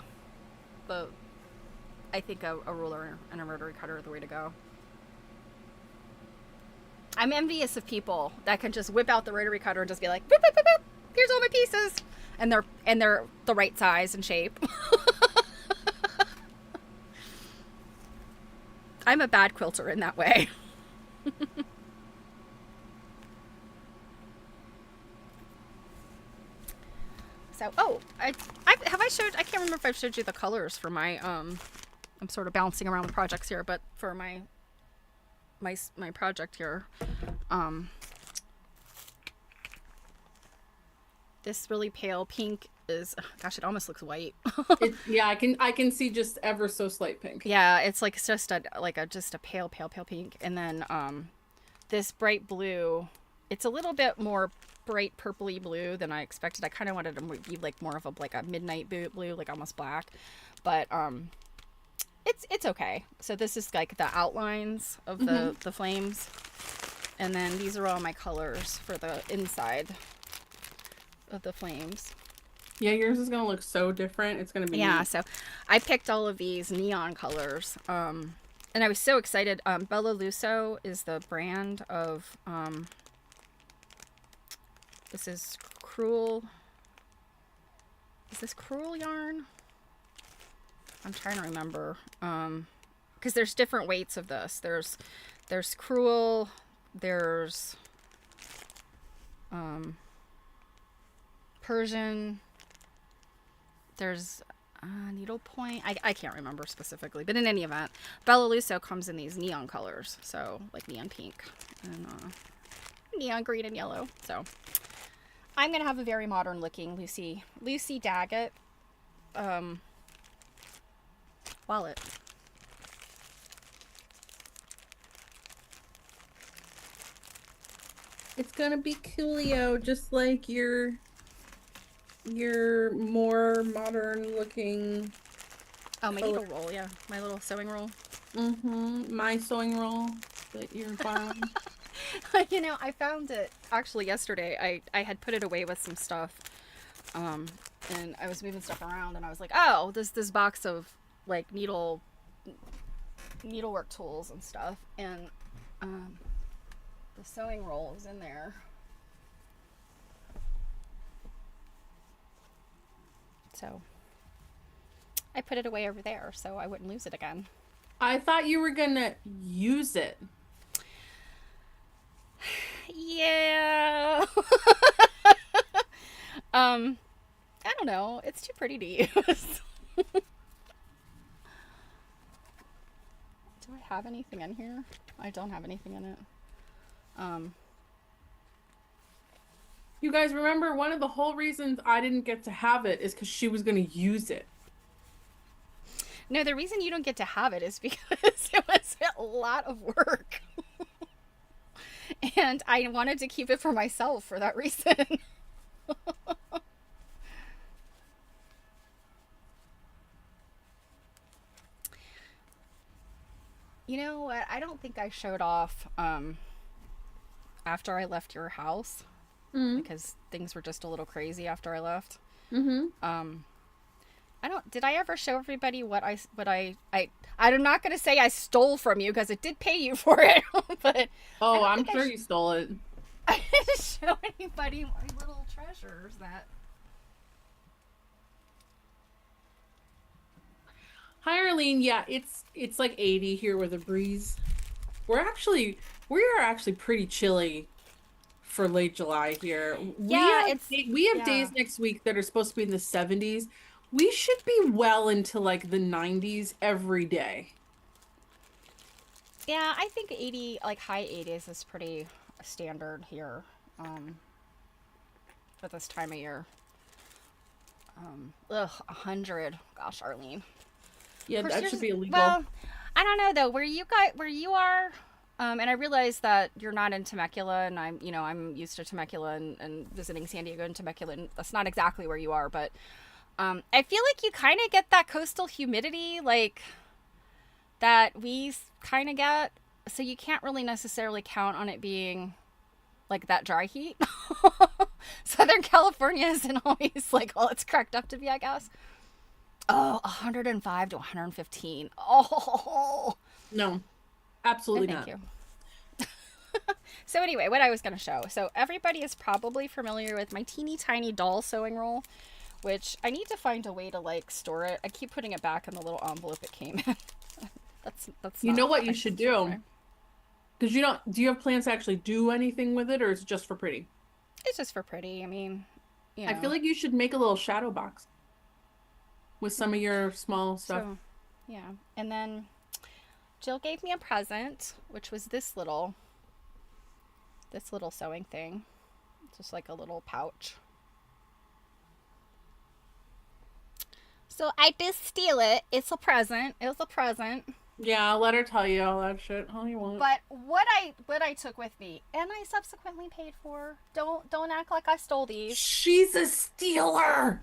But I think a ruler and a rotary cutter are the way to go. I'm envious of people that can just whip out the rotary cutter and just be like, boop, boop, boop, boop. Here's all my pieces, and they're the right size and shape. I'm a bad quilter in that way. So, I can't remember if I've showed you the colors for my I'm sort of bouncing around the projects here, but for my project here, this really pale pink is, gosh, it almost looks white. Yeah, I can see just ever so slight pink. Yeah, it's like just a pale pink, and then this bright blue. It's a little bit more bright purpley blue than I expected. I kind of wanted to be like more of a midnight blue, like almost black, but it's okay. So this is like the outlines of the flames, and then these are all my colors for the inside of the flames. Yeah, yours is gonna look so different. It's gonna be neat. Neat. So I picked all of these neon colors And I was so excited. Bella Lusso is the brand of this is Cruel. Is this Cruel yarn? I'm trying to remember. Because there's different weights of this. There's Cruel, there's Persian, there's needlepoint. I can't remember specifically, but in any event, Bella Lusso comes in these neon colors, so like neon pink and neon green and yellow. So I'm gonna have a very modern looking Lucy Daggett wallet. It's gonna be coolio, just like your more modern looking. Oh, my needle roll, yeah, my little sewing roll. My sewing roll that you're buying. You know, I found it actually yesterday. I had put it away with some stuff, and I was moving stuff around, and I was like, oh, this box of like needlework tools and stuff, and the sewing roll is in there. So I put it away over there so I wouldn't lose it again. I thought you were gonna use it. Yeah. I don't know. It's too pretty to use. Do I have anything in here? I don't have anything in it. You guys remember one of the whole reasons I didn't get to have it is because she was gonna use it. No, the reason you don't get to have it is because it was a lot of work. And I wanted to keep it for myself for that reason. You know what? I don't think I showed off after I left your house because things were just a little crazy after I left. Did I ever show everybody I'm not going to say I stole from you because it did pay you for it, but I'm sure you stole it. I didn't show anybody my little treasures that. Hi, Arlene. Yeah, it's like 80 here with a breeze. We are actually pretty chilly for late July here. Yeah, we have days next week that are supposed to be in the 70s. We should be well into like the 90s every day. Yeah, I think 80, like high 80s is pretty standard here for this time of year. 100. Gosh, Arlene. Yeah, that should be illegal. Well, I don't know though. Where you are, and I realize that you're not in Temecula, and I'm used to Temecula and visiting San Diego and Temecula, and that's not exactly where you are, but I feel like you kind of get that coastal humidity, like that we kind of get, so you can't really necessarily count on it being like that dry heat. Southern California isn't always like all it's cracked up to be, I guess. Oh, 105 to 115. Oh. No, absolutely no, not. Thank you. So anyway, what I was going to show. So everybody is probably familiar with my teeny tiny doll sewing roll, which I need to find a way to like store it. I keep putting it back in the little envelope it came in. that's You know what you should do? Because do you have plans to actually do anything with it, or is it just for pretty? It's just for pretty. I mean, you know. I feel like you should make a little shadow box with some of your small stuff. So, yeah. And then Jill gave me a present, which was this little sewing thing. Just like a little pouch. So I did steal it. It's a present. It was a present. Yeah, let her tell you all that shit all you want. But what I took with me, and I subsequently paid for. Don't act like I stole these. She's a stealer.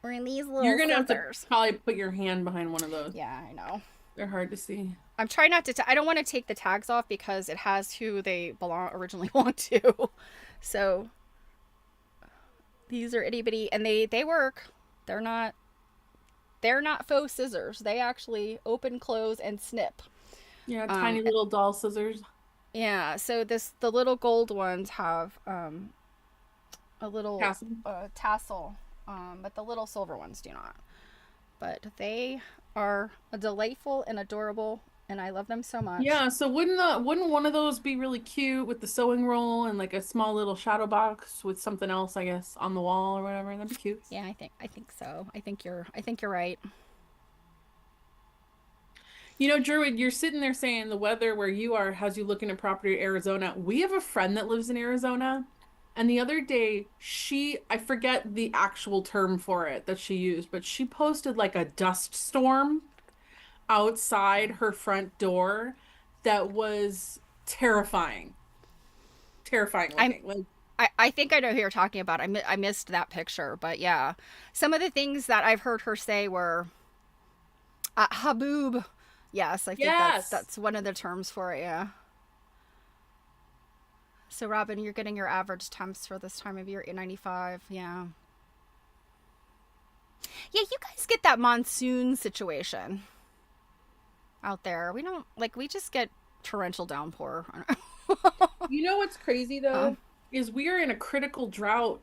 We're in these little. You're gonna filters. have to probably put your hand behind one of those. Yeah, I know. They're hard to see. I'm trying not to. I don't want to take the tags off because it has who they originally belong to. So these are itty bitty, and they work. They're not they're not faux scissors. They actually open, close, and snip. Yeah, Um, tiny little doll scissors. yeah. So the little gold ones have a little Castle. tassel, but the little silver ones do not. But they are delightful and adorable, and I love them so much. Yeah, so wouldn't one of those be really cute with the sewing roll and like a small little shadow box with something else, I guess, on the wall or whatever? That'd be cute. Yeah, I think so. I think you're right. You know, Druid, you're sitting there saying the weather where you are has you looking at property in Arizona. We have a friend that lives in Arizona, and the other day I forget the actual term for it that she used, but she posted like a dust storm outside her front door that was terrifying. Terrifying I'm looking. Like, I think I know who you're talking about. I missed that picture, but yeah, some of the things that I've heard her say were haboob. Yes, I think yes. that's one of the terms for it. Yeah. So Robin, you're getting your average temps for this time of year at 95. Yeah. Yeah, you guys get that monsoon situation out there. We don't like we just get torrential downpour. You know what's crazy um, though? Is we are in a critical drought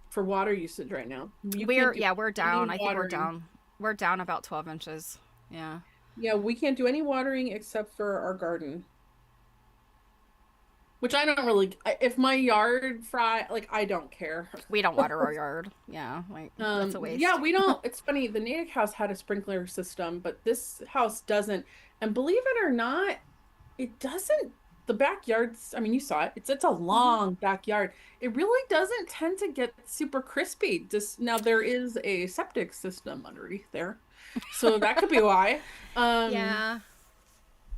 for water usage right now. You can't do we're any down. I think we're watering. down. We're down about 12 inches. Yeah. Yeah, we can't do any watering except for our garden, which I don't really, if my yard fry, like I don't care. We don't water our yard. Yeah, like that's a Yeah, waste. we don't. It's funny. The Natick house had a sprinkler system, but this house doesn't. And believe it or not, it doesn't. The backyard's, I mean, you saw it. It's a Hmm. long backyard. It really doesn't tend to get super crispy. Just now there is a septic system underneath there. So that could be why. Um, Yeah.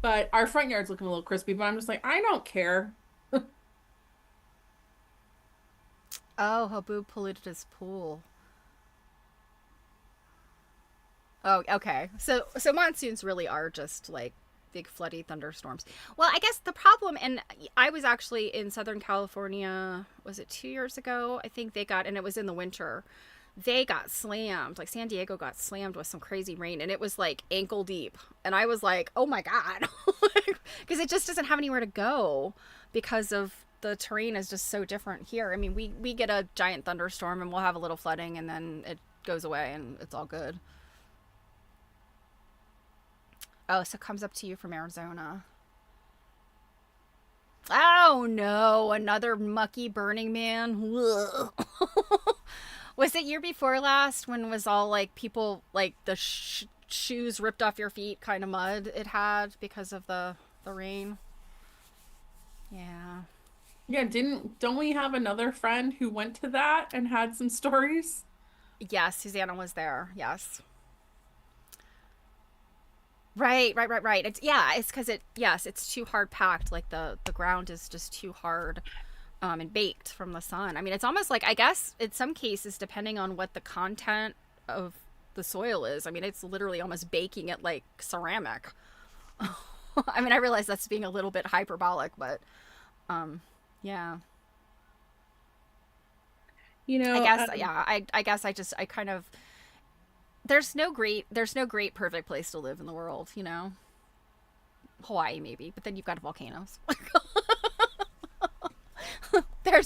but our front yard's looking a little crispy, but I'm just like, I don't care. Oh, Haboob polluted his pool. Oh, okay. So monsoons really are just like big floody thunderstorms. Well, I guess the problem, and I was actually in Southern California. Was it 2 years ago? I think they got, and it was in the winter. They got slammed. Like San Diego got slammed with some crazy rain, and it was like ankle deep. And I was like, oh my god, because it just doesn't have anywhere to go because of the terrain is just so different here. I mean, we get a giant thunderstorm and we'll have a little flooding, and then it goes away and it's all good. Oh, so it comes up to you from Arizona. Oh no, another mucky Burning Man. Was it year before last when it was all like people like the shoes ripped off your feet kind of mud it had because of the rain? Yeah. Yeah, don't we have another friend who went to that and had some stories? Yes, Susanna was there. Yes. Right. It's yeah, it's because it yes, it's too hard packed. Like the ground is just too hard, and baked from the sun. I mean, it's almost like I guess in some cases, depending on what the content of the soil is. I mean, it's literally almost baking it like ceramic. I mean, I realize that's being a little bit hyperbolic, but yeah. You I know, guess yeah. I guess I kind of there's no great perfect place to live in the world. You know, Hawaii maybe, but then you've got volcanoes.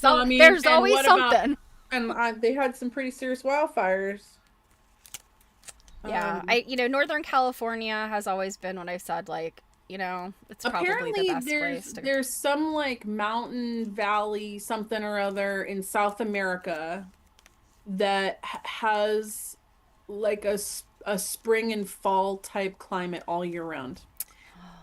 well, I mean, There's and always what about something. and they had some pretty serious wildfires. Yeah, Um, Northern California has always been what I've said. Like, it's probably the apparently best place to. there's some like mountain valley something or other in South America that has like a spring and fall type climate all year round.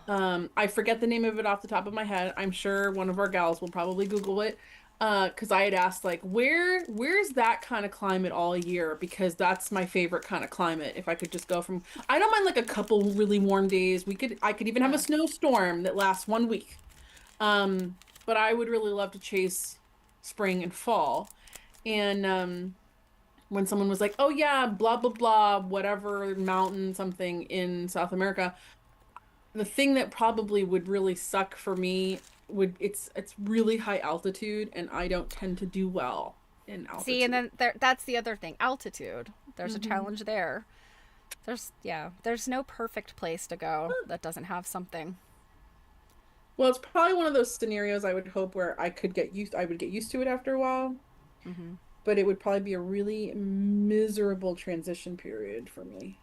I forget the name of it off the top of my head. I'm sure one of our gals will probably Google it. Because I had asked like where's that kind of climate all year? Because that's my favorite kind of climate. If I could just go from I don't mind like a couple really warm days. I could even have a Yeah. snowstorm that lasts 1 week. But I would really love to chase spring and fall. And when someone was like, "Oh yeah, blah blah blah, whatever mountain something in South America," the thing that probably would really suck for me would it's really high altitude and I don't tend to do well in See, and altitude. then that's the other thing, altitude. There's a Hmm. challenge there. There's no perfect place to go that doesn't have something. Well, it's probably one of those scenarios I would hope where I would get used to it after a while, Hmm. but it would probably be a really miserable transition period for me.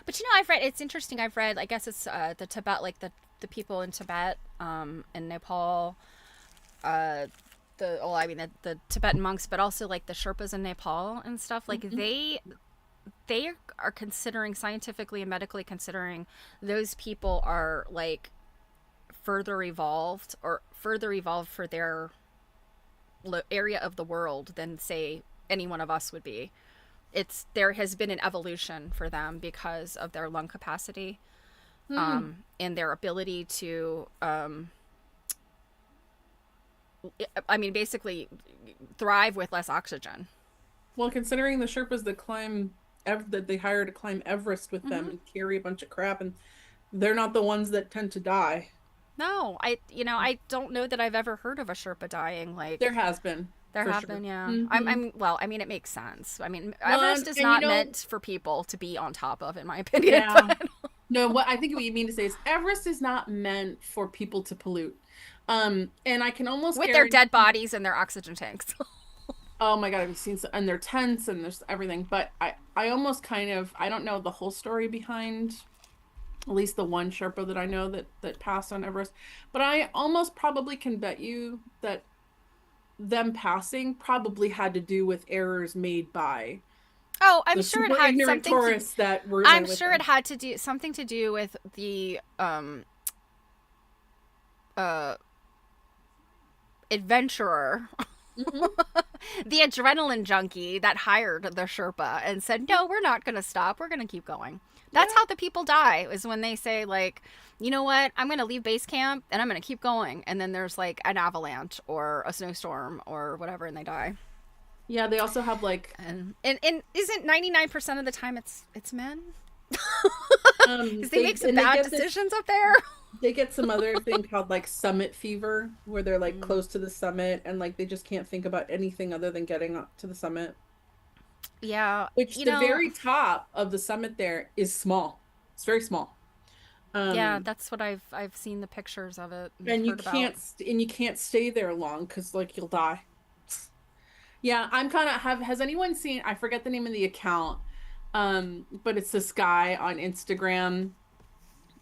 But I've read, it's interesting. I've read, I guess it's the Tibet, like the people in Tibet, and Nepal, uh, I mean the Tibetan monks, but also like the Sherpas in Nepal and stuff. Like Mhm. they are considering, scientifically and medically considering, those people are like further evolved for their area of the world than say any one of us would be. It's There has been an evolution for them because of their lung capacity, Hmm. and their ability to I mean basically thrive with less oxygen. Well, considering the Sherpas that they hire to climb Everest with them Hmm. and carry a bunch of crap, and they're not the ones that tend to die. No, I don't know that I've ever heard of a Sherpa dying. There Like, has been, there for have sure. been, yeah. Hmm. Well, I mean, it makes sense. I mean, Well, Everest is and not meant for people to be on top of, in my opinion. yeah. But No, what I think what you mean to say is Everest is not meant for people to pollute. And I can almost with their guarantee, dead bodies and their oxygen tanks. oh my God, I've seen and their tents and there's everything, but I almost kind of, I don't know the whole story behind at least the one Sherpa that I know that passed on Everest, but I almost probably can bet you that them passing probably had to do with errors made by Oh, the super ignorant tourists that were I'm there with sure it them. had to do something to do with the uh adventurer, Hmm. the adrenaline junkie that hired the Sherpa and said, "No, we're not going to stop. We're going to keep going." That's Yeah. how the people die, is when they say, like, you know what, I'm going to leave base camp and I'm going to keep going. And then there's like an avalanche or a snowstorm or whatever, and they die. Yeah, they also have like And isn't 99% of the time it's men? Because they they make some and they bad get this decisions up there. they get some other thing called like summit fever where they're like Mm. close to the summit and like they just can't think about anything other than getting up to the summit, Yeah, which the very top of the summit there is small. It's very small. yeah, Um that's what I've seen the pictures of it and and heard about. you can't stay there long because like you'll die. Yeah, I'm kind of have has anyone seen, I forget the name of the account, but it's this guy on Instagram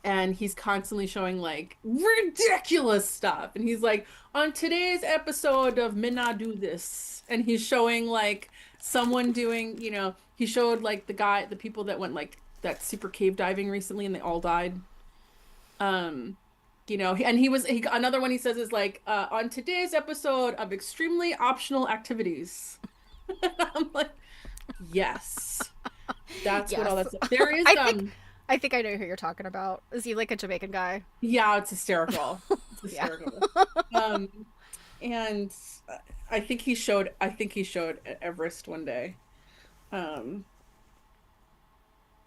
and he's constantly showing like ridiculous stuff. And he's like, on today's episode of Minna Do This, and he's showing like someone doing, he showed like the people that went like that super cave diving recently and they all died. Um, and another one he says is like, on today's episode of extremely optional activities. I'm like, yes, that's what Yes. all that's. There is I think I think I know who you're talking about. Is he like a Jamaican guy? Yeah, it's hysterical. It's Yeah. hysterical. Um, and I think he showed at Everest one day. Um,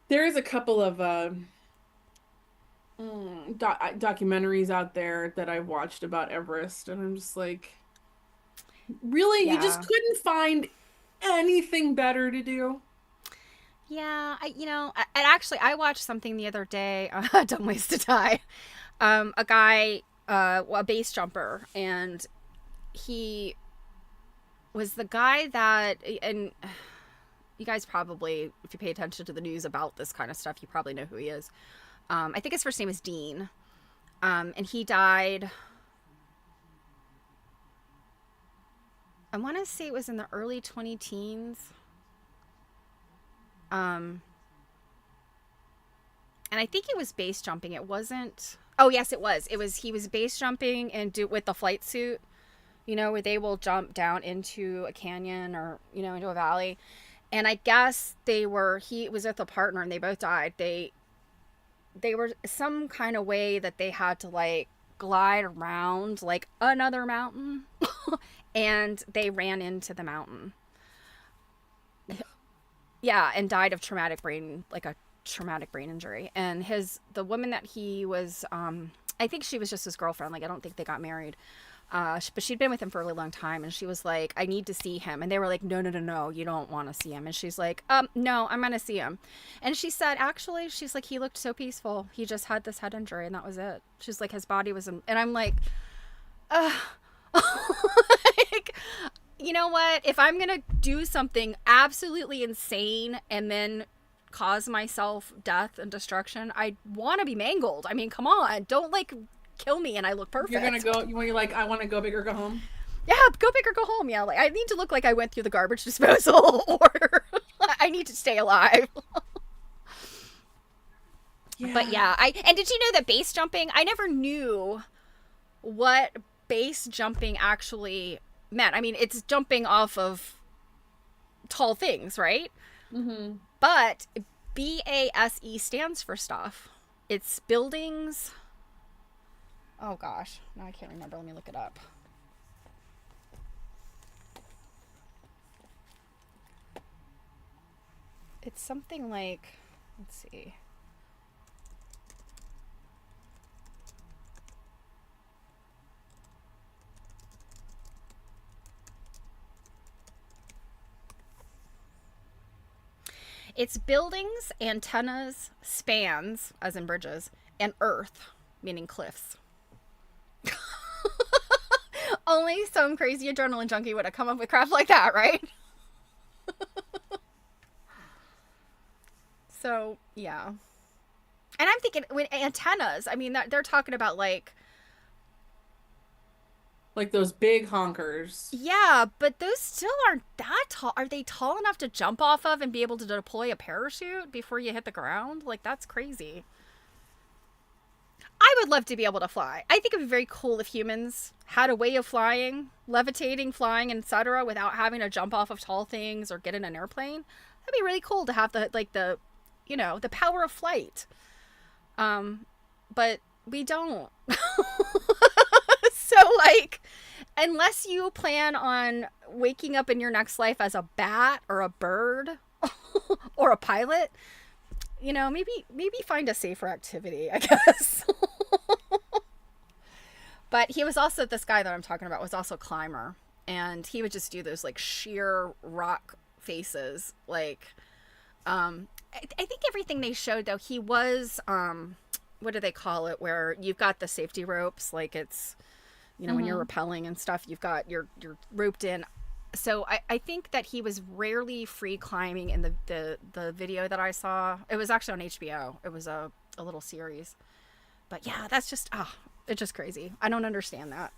there is a couple of documentaries out there that I've watched about Everest, and I'm just like, really, you just Yeah. couldn't find anything better to do? Yeah, and actually I watched something the other day, Dumb Ways to Die. A guy, a base jumper, and he was the guy that, and you guys probably, if you pay attention to the news about this kind of stuff, you probably know who he is. I think his first name is Dean. And he died, I want to say it was in the early 20 teens. Um, and I think it was base jumping. It wasn't. Oh yes, it was. He was base jumping and do with the flight suit. Where they will jump down into a canyon or into a valley. And I guess he was with a partner and they both died. They were some kind of way that they had to like glide around like another mountain, and they ran into the mountain. Yeah, and died of traumatic brain injury. And the woman that he was I think she was just his girlfriend. Like, I don't think they got married. But she'd been with him for a really long time, and she was like, I need to see him. And they were like, no, no, no, no, you don't want to see him. And she's like, no, I'm going to see him. And she said, actually, she's like, he looked so peaceful. He just had this head injury, and that was it. She's like, his body was in, and I'm like, like, you know what? If I'm going to do something absolutely insane and then cause myself death and destruction, I want to be mangled. I mean, come on. Don't, like, kill me and I look perfect. You're gonna go. You're like, I want to go big or go home. Yeah, go big or go home. Yeah, like I need to look like I went through the garbage disposal, or I need to stay alive. Yeah. But yeah, and did you know that base jumping? I never knew what base jumping actually meant. I mean, it's jumping off of tall things, right? Mm-hmm. But BASE stands for stuff. It's buildings. Oh gosh, now I can't remember. Let me look it up. It's something like, let's see. It's buildings, antennas, spans, as in bridges, and earth, meaning cliffs. Only some crazy adrenaline junkie would have come up with crap like that, right? So, yeah. And I'm thinking, when antennas, I mean, they're talking about like those big honkers. Yeah, but those still aren't that tall. Are they tall enough to jump off of and be able to deploy a parachute before you hit the ground? Like, that's crazy. I would love to be able to fly. I think it would be very cool if humans had a way of flying, levitating, flying, etc., without having to jump off of tall things or get in an airplane. That'd be really cool to have the power of flight. But we don't. So, like, unless you plan on waking up in your next life as a bat or a bird or a pilot, maybe find a safer activity, I guess. But he was also, this guy that I'm talking about was also a climber, and he would just do those like sheer rock faces. Like, I think everything they showed though, he was, what do they call it? Where you've got the safety ropes, like it's, when you're rappelling and stuff, you're roped in. So I think that he was rarely free climbing in the video that I saw. It was actually on HBO. It was a little series. But yeah, that's just, it's just crazy. I don't understand that.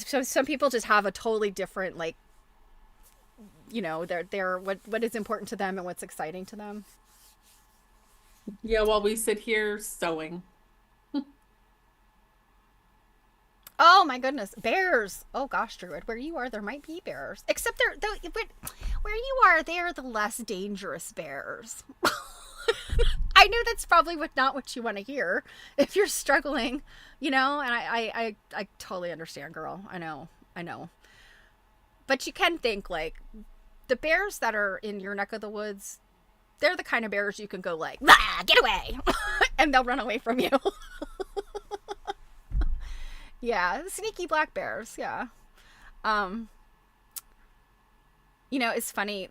So some people just have a totally different, like, they're what is important to them and what's exciting to them. Yeah, while we sit here sewing. Oh my goodness, bears! Oh gosh, Druid, where you are, there might be bears. Except where you are, they are the less dangerous bears. I know that's probably not what you want to hear if you're struggling, and I totally understand, girl. I know. But you can think, like, the bears that are in your neck of the woods, they're the kind of bears you can go like, ah, get away! And they'll run away from you. Yeah, sneaky black bears, yeah. It's funny,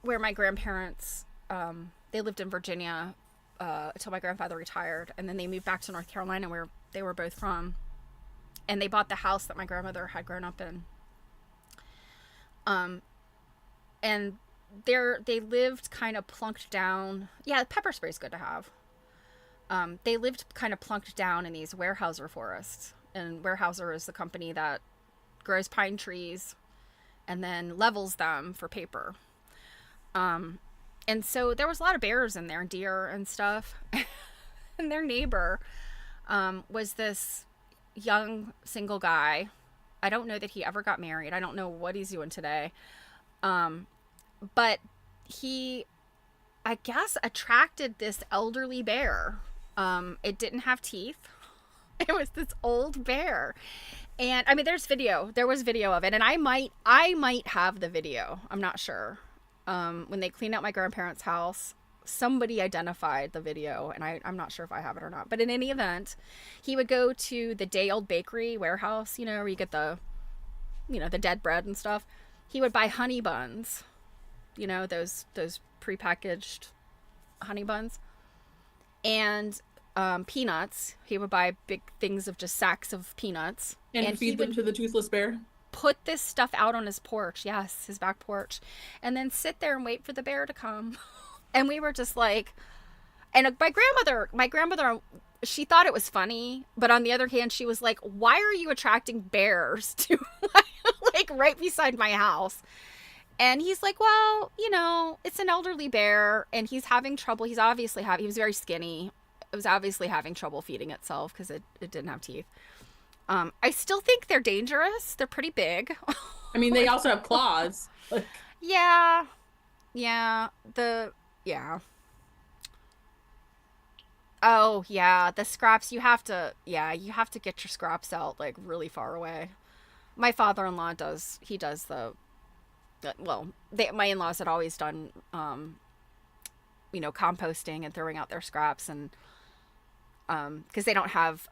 where my grandparents, they lived in Virginia until my grandfather retired, and then they moved back to North Carolina where they were both from, and they bought the house that my grandmother had grown up in. And they lived kind of plunked down. Yeah, pepper spray's good to have. They lived kind of plunked down in these Weyerhaeuser forests. And Weyerhaeuser is the company that grows pine trees and then levels them for paper. And so there was a lot of bears in there, deer and stuff. And their neighbor was this young single guy. I don't know that he ever got married. I don't know what he's doing today. But he, I guess, attracted this elderly bear. It didn't have teeth. It was this old bear. And I mean, there was video of it, and I might have the video. I'm not sure. When they cleaned out my grandparents' house somebody identified the video, and I'm not sure if I have it or not. But in any event, he would go to the day old bakery warehouse, where you get the dead bread and stuff. He would buy honey buns, those prepackaged honey buns, and peanuts. He would buy big things of just sacks of peanuts, And he feed them would to the toothless bear. put this stuff out on his porch. Yes, his back porch, and then sit there and wait for the bear to come. And we were just like, and my grandmother, she thought it was funny, but on the other hand, she was like, "Why are you attracting bears to like right beside my house?" And he's like, "Well, it's an elderly bear, and he's having trouble. He was very skinny. It was obviously having trouble feeding itself because it didn't have teeth." I still think they're dangerous. They're pretty big. I mean, they also have claws. Like, Yeah. Yeah. Yeah. Oh, yeah. The scraps, you have to get your scraps out like really far away. My father-in-law he does my in-laws had always done, composting and throwing out their scraps, and, because they don't have,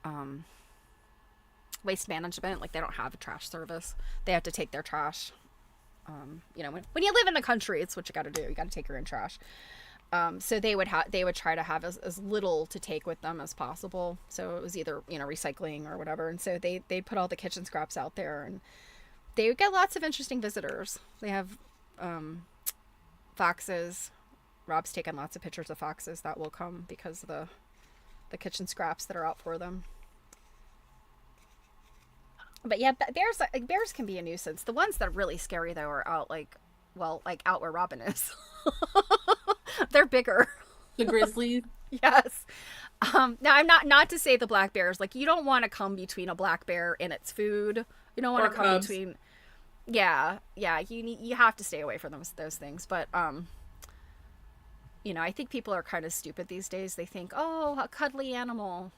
um, waste management. Like, they don't have a trash service. They have to take their trash. When you live in the country, it's what you got to do. You got to take your own trash. So they would try to have as little to take with them as possible. So it was either, recycling or whatever. And so they'd put all the kitchen scraps out there, and they would get lots of interesting visitors. They have, foxes. Rob's taken lots of pictures of foxes that will come because of the kitchen scraps that are out for them. But yeah, bears can be a nuisance. The ones that are really scary though are out out where Robin is. They're bigger. the grizzlies. Yes. Now I'm not to say the black bears, like, you don't want to come between a black bear and its food. You don't want Or to come cubs. between. Yeah, yeah. You have to stay away from those things. But I think people are kind of stupid these days. They think, oh, a cuddly animal.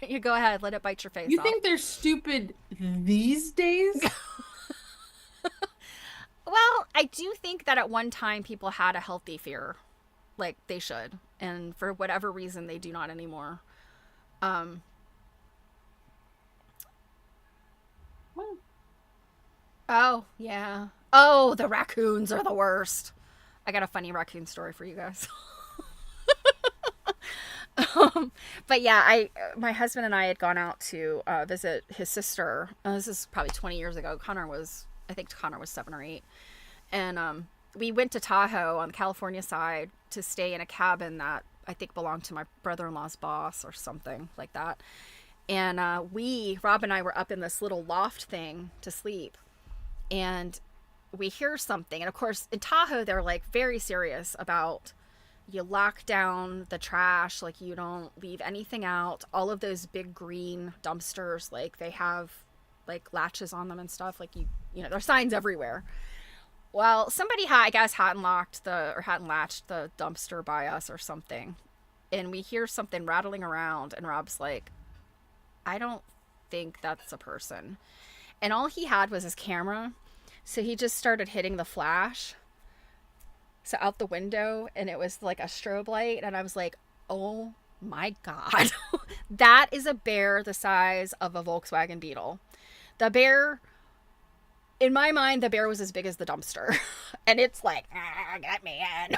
You go ahead, let it bite your face You off. think they're stupid these days? Well, I do think that at one time people had a healthy fear, like they should, and for whatever reason they do not anymore. Um, Well, oh yeah. Oh, the raccoons are the worst. I got a funny raccoon story for you guys. But yeah, my husband and I had gone out to visit his sister. This is probably 20 years ago. I think Connor was 7 or 8, and we went to Tahoe on the California side to stay in a cabin that I think belonged to my brother-in-law's boss or something like that. And Rob and I were up in this little loft thing to sleep, and we hear something. And of course, in Tahoe, they're like very serious about, you lock down the trash, like you don't leave anything out. All of those big green dumpsters, like they have like latches on them and stuff. Like there's signs everywhere. Well, somebody I guess hadn't latched the dumpster by us or something, and we hear something rattling around, and Rob's like, I don't think that's a person. And all he had was his camera, so he just started hitting the flash, so out the window, and it was like a strobe light, and I was like, oh my god. That is a bear the size of a Volkswagen Beetle. The bear, in my mind, the bear was as big as the dumpster. And it's like, get me in.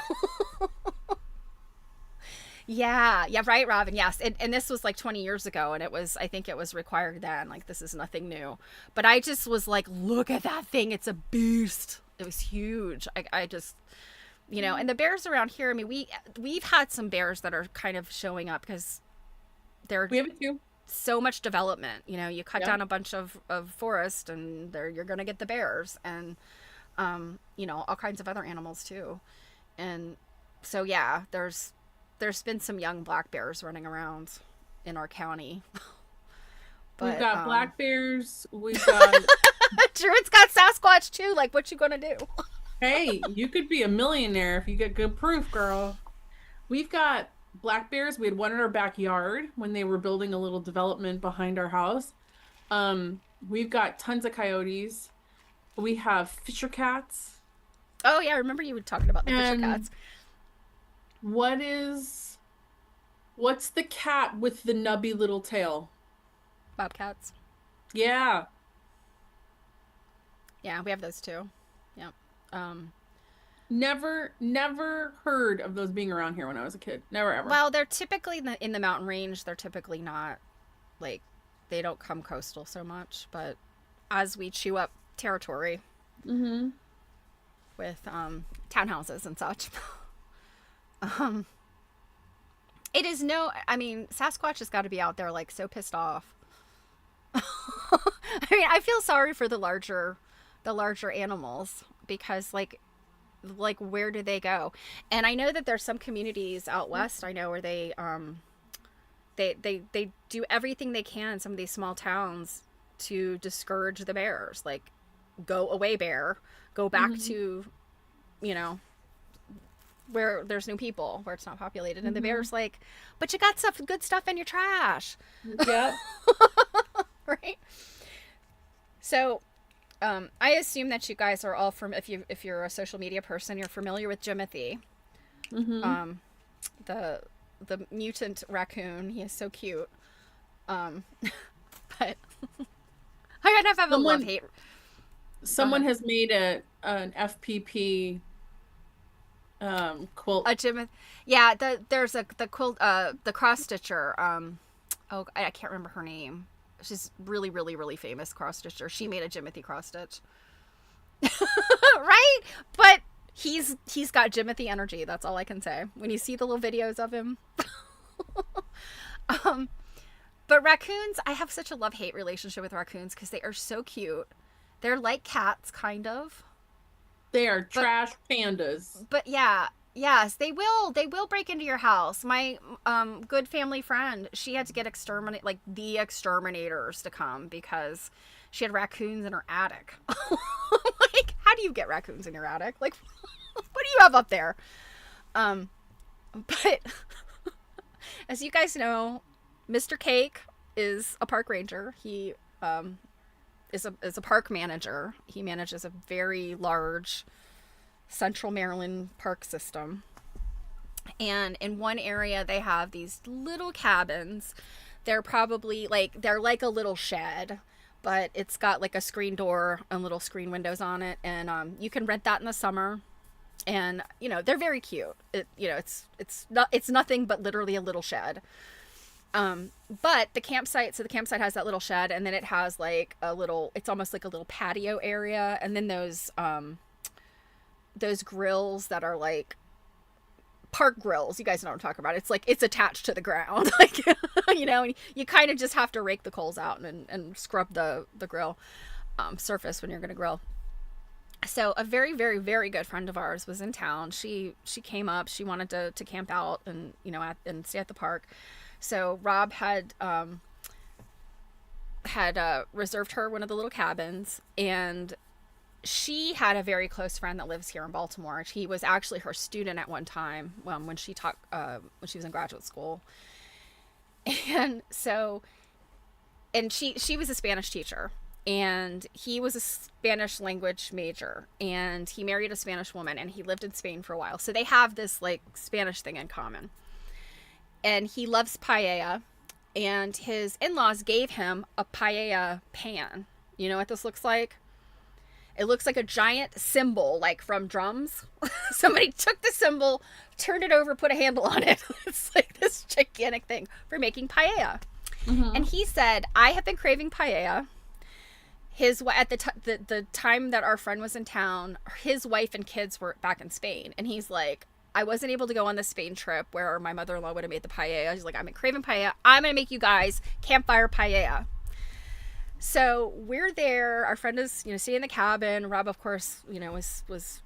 Yeah, right, Robin. Yes. And this was like 20 years ago, and I think it was required then. Like, this is nothing new. But I just was like, look at that thing. It's a beast. It was huge. I just, and the bears around here, I mean, we've had some bears that are kind of showing up because they're we have it too. so much development. You cut Yeah. down a bunch of forest, and you're going to get the bears, and, all kinds of other animals too. And so, yeah, there's been some young black bears running around in our county. But We've got black bears. We've got. Druid's got Sasquatch too. Like, what you gonna do? Hey, you could be a millionaire if you get good proof, girl. We've got black bears. We had one in our backyard when they were building a little development behind our house. We've got tons of coyotes. We have fisher cats. Oh yeah, I remember you were talking about the Fisher And cats. what is what's the cat with the nubby little tail? Bobcats. Yeah. Yeah, we have those too. Yeah. Um, Never heard of those being around here when I was a kid. Never ever. well, they're typically in the mountain range. They're typically not like they don't come coastal so much, but as we chew up territory Mm-hmm. with townhouses and such, um, it is no. I mean, Sasquatch has got to be out there like so pissed off. I mean, I feel sorry for the larger animals because like where do they go? And I know that there's some communities out west. I know where they do everything they can in some of these small towns to discourage the bears. Like, go away, bear. Go back Mm-hmm. to, you know, where there's new people, where it's not populated. And the Mm-hmm. bear's like, but you got good stuff in your trash, Yeah. right? So, I assume that you guys are all from if you're a social media person, you're familiar with Jimothy, Mm-hmm. um, the mutant raccoon. He is so cute. Um, but I kind of have a love Someone hate. Go someone ahead. has made an FPP quilt. A Jim, yeah. There's the quilt, the cross stitcher. Oh, I can't remember her name. She's really famous cross stitcher. She made a Jimothy cross stitch, right? But he's got Jimothy energy. That's all I can say. When you see the little videos of him, um, but raccoons, I have such a love hate relationship with raccoons because they are so cute. They're like cats, kind of. They are But trash pandas. yeah, yes, they will break into your house. My good family friend, she had to get the exterminators to come because she had raccoons in her attic. Like, how do you get raccoons in your attic? Like, what do you have up there? Um, but as you guys know, Mr. Cake is a park ranger. He is a park manager. He manages a very large Central Maryland park system. And in one area, they have these little cabins. They're like a little shed, but it's got like a screen door and little screen windows on it. And you can rent that in the summer. And they're very cute. It's nothing but literally a little shed. But the campsite has that little shed, and then it has like it's almost like a little patio area, and then those grills that are like park grills. You guys know what I'm talking about. It's like it's attached to the ground, like and you kind of just have to rake the coals out and scrub the grill surface when you're gonna grill. So a very very good friend of ours was in town. She came up. She wanted to camp out and and stay at the park. So Rob had reserved her one of the little cabins, and she had a very close friend that lives here in Baltimore. He was actually her student at one time when she was in graduate school, and so she was a Spanish teacher, and he was a Spanish language major, and he married a Spanish woman, and he lived in Spain for a while. So they have this like Spanish thing in common, and he loves paella, and his in-laws gave him a paella pan. You know what this looks like? It looks like a giant cymbal, like from drums. Somebody took the cymbal, turned it over, put a handle on it. It's like this gigantic thing for making paella. Mm-hmm. And he said, "I have been craving paella." At the time that our friend was in town, his wife and kids were back in Spain, and he's like, "I wasn't able to go on the Spain trip where my mother-in-law would have made the paella." He's like, "I've been craving paella. I'm gonna make you guys campfire paella." So we're there. Our friend is, staying in the cabin. Rob, of course, was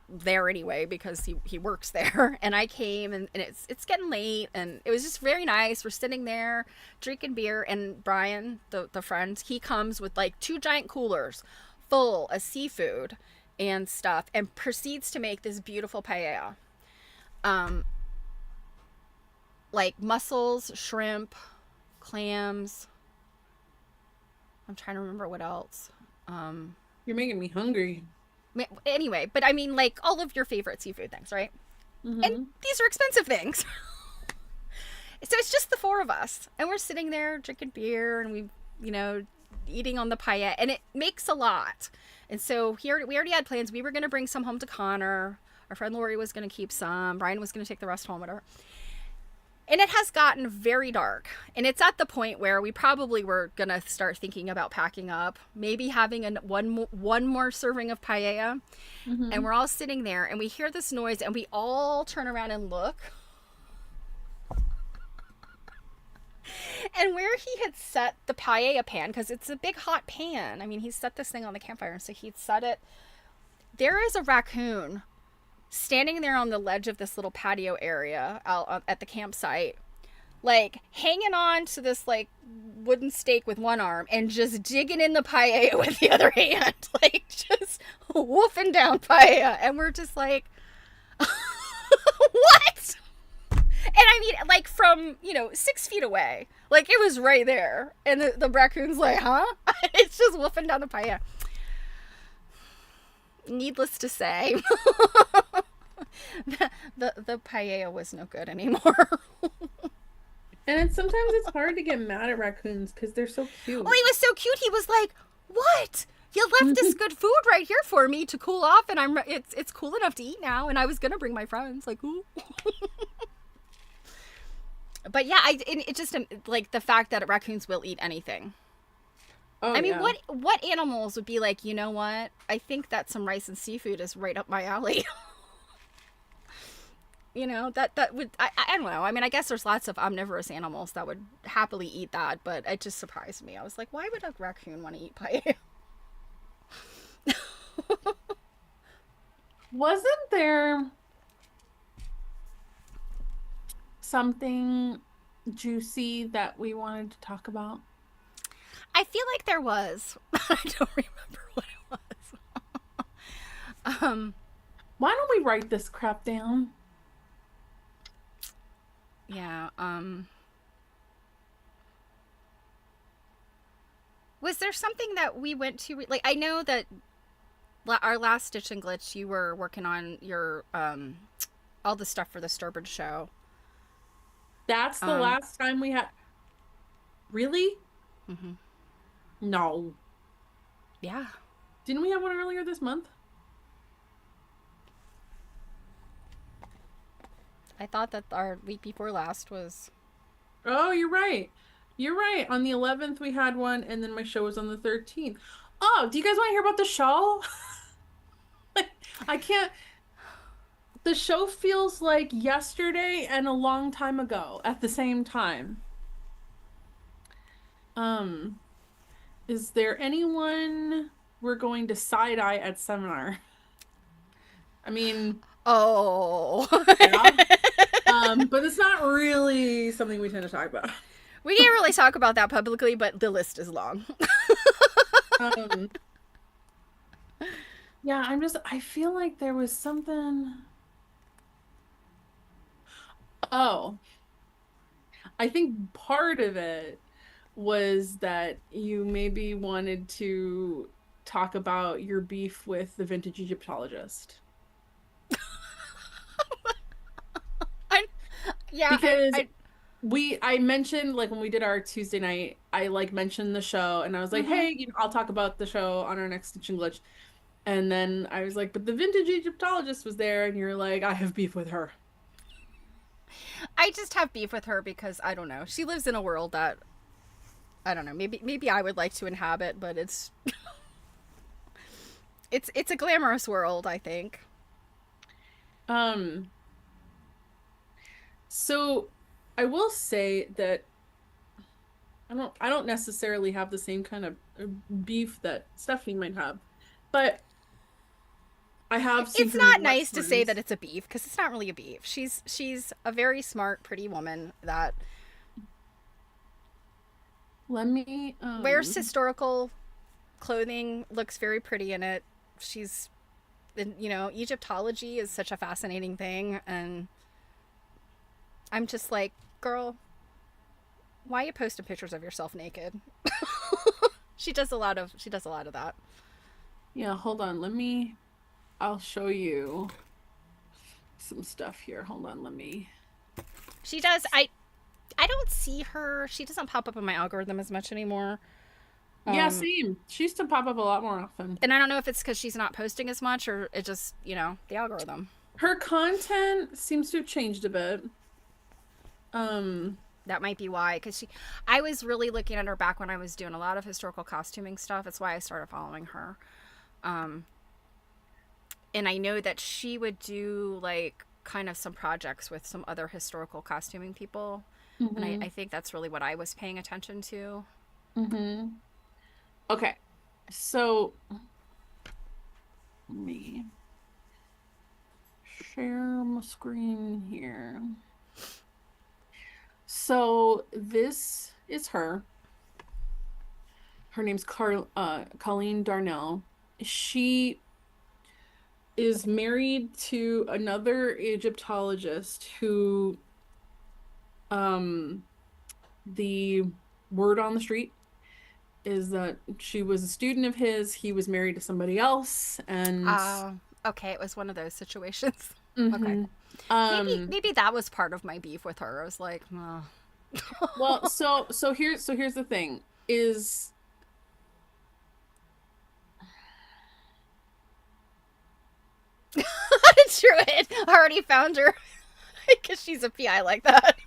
there anyway because he works there. And I came, and it's getting late, and it was just very nice. We're sitting there drinking beer, and Brian, the friend, he comes with like two giant coolers full of seafood and stuff, and proceeds to make this beautiful paella. Um, like mussels, shrimp, clams. I'm trying to remember what else. Um, You're making me hungry. Anyway, but I mean, like, all of your favorite seafood things, right? And Mm-hmm. these are expensive things. So it's just the four of us, and we're sitting there drinking beer, and you know, eating on the paella, and it makes a lot. And so here we already had plans. We were going to bring some home to Connor. Our friend Lori was going to keep some. Brian was going to take the rest home with her. And it has gotten very dark, and it's at the point where we probably were going to start thinking about packing up, maybe having one more serving of paella. Mm-hmm. And we're all sitting there, and we hear this noise, and we all turn around and look. And where he had set the paella pan, because it's a big hot pan. I mean, he set this thing on the campfire, so he'd set it. There is a raccoon standing there on the ledge of this little patio area out at the campsite, like hanging on to this like wooden stake with one arm and just digging in the paella with the other hand, like just woofing down paella. And we're just like, what? And I mean, like from, 6 feet away, like it was right there. And the raccoon's like, huh? It's just woofing down the paella. Needless to say, the paella was no good anymore. And sometimes it's hard to get mad at raccoons because they're so cute. Well, he was so cute. He was like, "What? You left this good food right here for me to cool off, and it's cool enough to eat now." And I was gonna bring my friends, like, ooh. But yeah, it just like the fact that raccoons will eat anything. Oh, I mean, yeah. what animals would be like, you know what? I think that some rice and seafood is right up my alley. That would, I don't know. I mean, I guess there's lots of omnivorous animals that would happily eat that, but it just surprised me. I was like, why would a raccoon want to eat paella? Wasn't there something juicy that we wanted to talk about? I feel like there was. I don't remember what it was. Why don't we write this crap down? Yeah. Was there something that we went to? Like, I know that our last Stitch and Glitch, you were working on your all the stuff for the Sturbridge show. That's the last time we had. Really? Mm-hmm. No. Yeah. Didn't we have one earlier this month? I thought that our week before last was. Oh, you're right. You're right. On the 11th, we had one, and then my show was on the 13th. Oh, do you guys want to hear about the show? I can't. The show feels like yesterday and a long time ago at the same time. Is there anyone we're going to side eye at seminar? I mean, Oh. yeah. But it's not really something we tend to talk about. We can't really talk about that publicly, but the list is long. Um, yeah, I feel like there was something. Oh, I think part of it was that you maybe wanted to talk about your beef with the vintage Egyptologist. Yeah. Because I mentioned, like, when we did our Tuesday night, I like mentioned the show and I was like, Mm-hmm. hey, I'll talk about the show on our next Stitch and Glitch. And then I was like, but the vintage Egyptologist was there, and you're like, I have beef with her. I just have beef with her because I don't know. She lives in a world that I don't know. Maybe I would like to inhabit, but it's it's a glamorous world, I think. Um, so I will say that I don't necessarily have the same kind of beef that Stephanie might have, but I have seen It's her not watch nice to say that ones. it's a beef because it's not really a beef. She's a very smart, pretty woman that Let me wears historical clothing, looks very pretty in it. She's, Egyptology is such a fascinating thing, and I'm just like, girl, why are you posting pictures of yourself naked? She does a lot of that. yeah, hold on. Let me I'll show you some stuff here. Hold on, let me. She does. I don't see her. She doesn't pop up in my algorithm as much anymore. Yeah, Um, same. She used to pop up a lot more often. and I don't know if it's because she's not posting as much or it just, the algorithm. Her content seems to have changed a bit. Um, That might be why. I was really looking at her back when I was doing a lot of historical costuming stuff. That's why I started following her. Um, and I know that she would do like kind of some projects with some other historical costuming people. And I hmm think that's really what I was paying attention to. hmm Okay. So let me share my screen here. So this is her. Her name's Colleen Darnell. She is married to another Egyptologist who, um, the word on the street is that she was a student of his. He was married to somebody else, and Okay, it was one of those situations. Okay. hmm um, Maybe that was part of my beef with her. I was like, well, so here's the thing is True it. I already found her because she's a PI like that.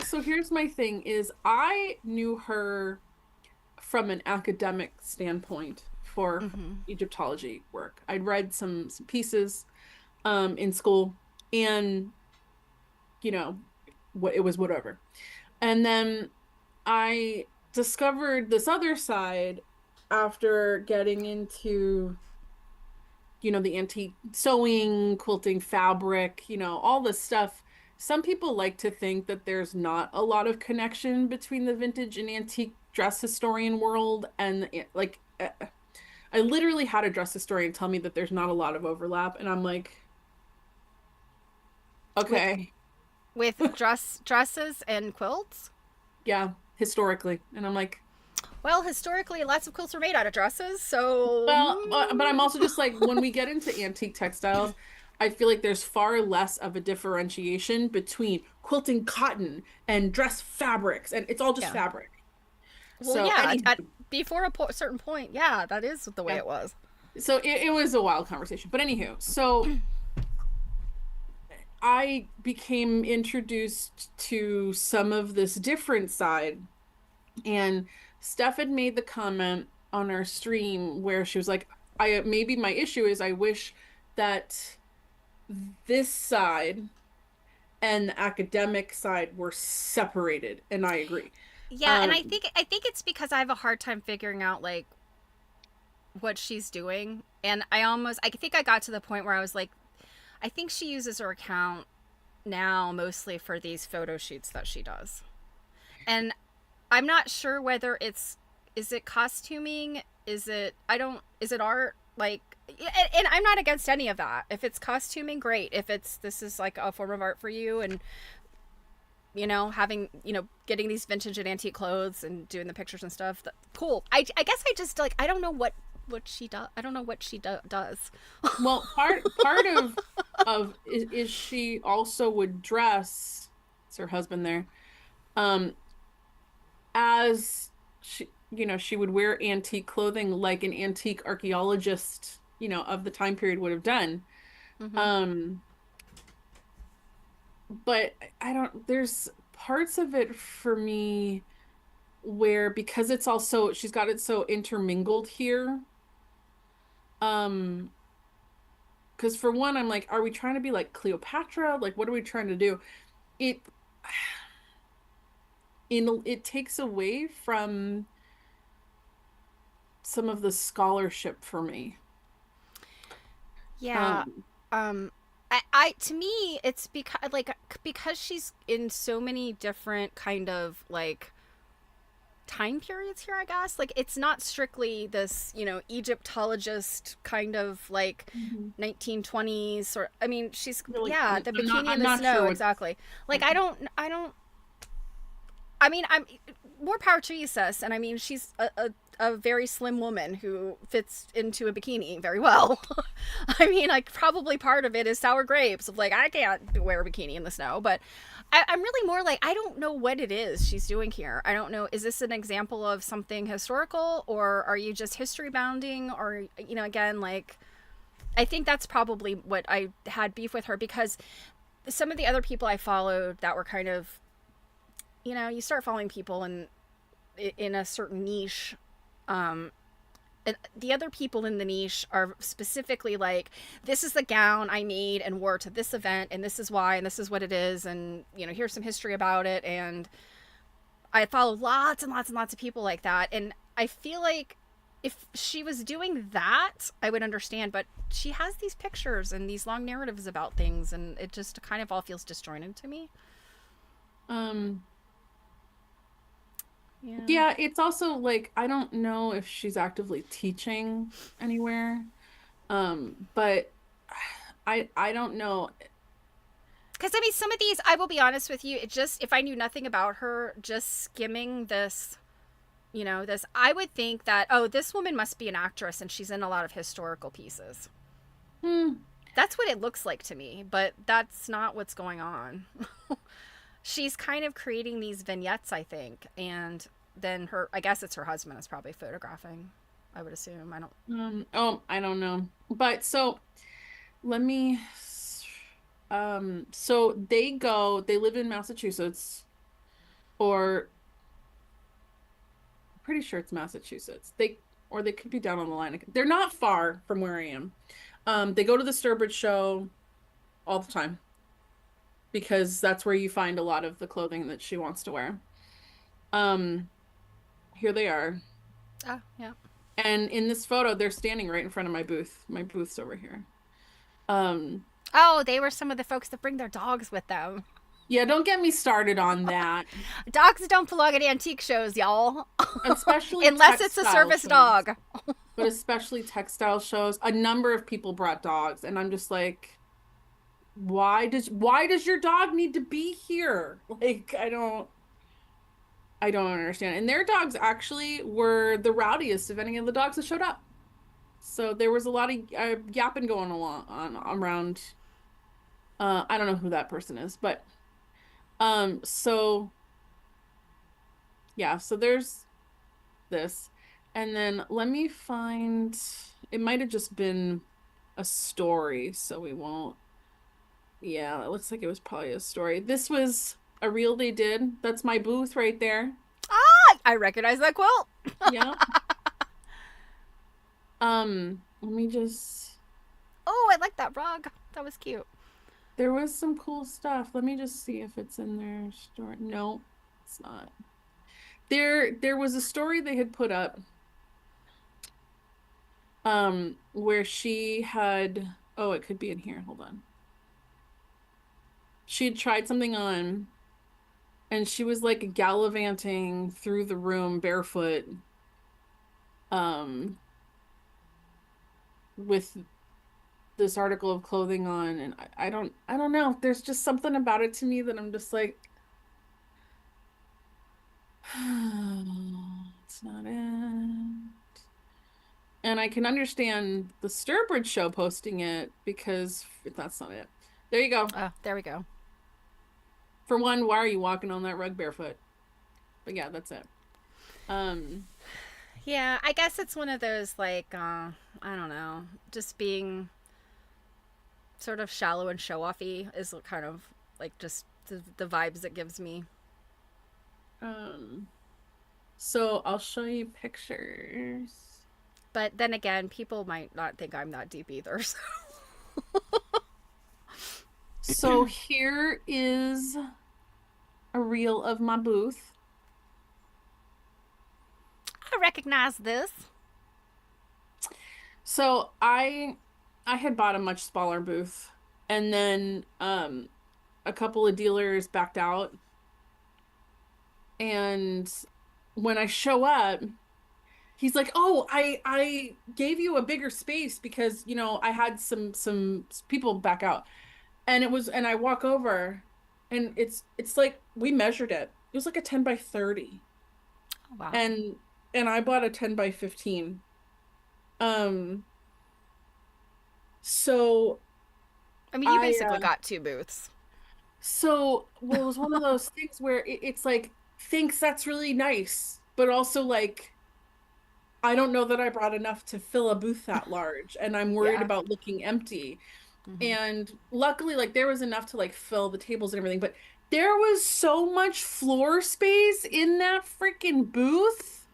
so here's my thing is I knew her from an academic standpoint for Mm-hmm. Egyptology work. I'd read some pieces in school, and you know what, it was whatever. And then I discovered this other side after getting into the antique sewing, quilting, fabric, all this stuff. Some people like to think that there's not a lot of connection between the vintage and antique dress historian world, and like I literally had a dress historian tell me that there's not a lot of overlap, and I'm like, With okay, dresses and quilts. yeah, historically. And I'm like, Well, historically, lots of quilts are made out of dresses, so well, but I'm also just like, when we get into antique textiles, I feel like there's far less of a differentiation between quilting cotton and dress fabrics, and it's all just yeah. fabric. Well, So, yeah. anywho, Before a certain point, yeah, that is the way yeah. it was. So it was a wild conversation. But anywho, so I became introduced to some of this different side, and Steph had made the comment on our stream where she was like, I maybe my issue is I wish that this side and the academic side were separated, and I agree. Yeah, and Um, I think it's because I have a hard time figuring out like what she's doing, and I think I got to the point where I was like, I think she uses her account now mostly for these photo shoots that she does. And I'm not sure whether is it costuming? Is it art? Like, and I'm not against any of that. If it's costuming, great. If this is like a form of art for you and having, getting these vintage and antique clothes and doing the pictures and stuff, cool. I guess I just like, I don't know what she does. I don't know what she does. well, part of is she also would dress, it's her husband there, um, as she would wear antique clothing like an antique archaeologist, of the time period would have done. Mm-hmm. Um, but I don't, there's parts of it for me where, because it's also, she's got it so intermingled here. Um, because for one, I'm like, are we trying to be like Cleopatra? Like, what are we trying to do? It, it takes away from some of the scholarship for me. Yeah. Um, I to me it's because she's in so many different kind of like time periods here, I guess. Like, it's not strictly this, Egyptologist kind of like Mhm. 1920s, or I mean, she's, Really, yeah, the I'm not, bikini in I'm the not sure snow, what. exactly. Like, I mean, I'm more power to you, sis. And I mean, she's a very slim woman who fits into a bikini very well. I mean, like probably part of it is sour grapes. Of like, I can't wear a bikini in the snow, but I'm really more like I don't know what it is she's doing here. I don't know. Is this an example of something historical, or are you just history bounding, or again, like I think that's probably what I had beef with her because some of the other people I followed that were kind of, you start following people in a certain niche, um, and the other people in the niche are specifically like, this is the gown I made and wore to this event, and this is why, and this is what it is, and here's some history about it. And I follow lots and lots and lots of people like that, and I feel like if she was doing that, I would understand. But she has these pictures and these long narratives about things, and it just kind of all feels disjointed to me. Um, Yeah. yeah, it's also like I don't know if she's actively teaching anywhere. But I don't know. Because I mean, some of these, I will be honest with you, it just if I knew nothing about her, just skimming this, I would think that this woman must be an actress and she's in a lot of historical pieces. Hmm. That's what it looks like to me, but that's not what's going on. She's kind of creating these vignettes, I think, and then I guess it's her husband is probably photographing. I would assume. I don't. Oh, I don't know. But so let me so they live in Massachusetts, or I'm pretty sure it's Massachusetts. They could be down on the line. They're not far from where I am. They go to the Sturbridge show all the time because that's where you find a lot of the clothing that she wants to wear. Um, Here they are. Oh, yeah. And in this photo, they're standing right in front of my booth. My booth's over here. Um, Oh, they were some of the folks that bring their dogs with them. yeah, don't get me started on that. Dogs don't belong at antique shows, y'all. Especially Unless it's a textile service shows. dog. But especially textile shows. A number of people brought dogs, and I'm just like, why does your dog need to be here? Like, I don't understand. And their dogs actually were the rowdiest of any of the dogs that showed up. So there was a lot of yapping going along on around. I don't know who that person is, but so yeah, so there's this. And then let me find, it might have just been a story, so we won't. Yeah, it looks like it was probably a story. This was a reel they did. That's my booth right there. Ah, I recognize that quilt. Yeah. Let me just, Oh, I like that rug. That was cute. there was some cool stuff. Let me just see if it's in their story. No, it's not. There was a story they had put up where she had, oh, it could be in here. Hold on. She had tried something on and she was like gallivanting through the room barefoot um with this article of clothing on, and I don't know. There's just something about it to me that I'm just like it's not it. And I can understand the Sturbridge show posting it because that's not it. There you go. Oh, there we go. For one, why are you walking on that rug barefoot? But yeah, that's it. Um, Yeah, I guess it's one of those like I don't know, just being sort of shallow and show offy is kind of like just the vibes it gives me. um, so I'll show you pictures. But then again, people might not think I'm that deep either. So. So here is a reel of my booth. I recognize this. So I had bought a much smaller booth, and then a couple of dealers backed out, and when I show up, he's like, "Oh, I gave you a bigger space because, I had some people back out." And I walk over and it's like we measured it. It was like a 10 by 30. Oh, wow. And and I bought a 10 by 15. Um, so I mean, you I basically got two booths. well, it was one of those things where it's like, thanks, that's really nice, but also like I don't know that I brought enough to fill a booth that large, and I'm worried Yeah. about looking empty. Hmm. And luckily, like there was enough to like fill the tables and everything, but there was so much floor space in that freaking booth.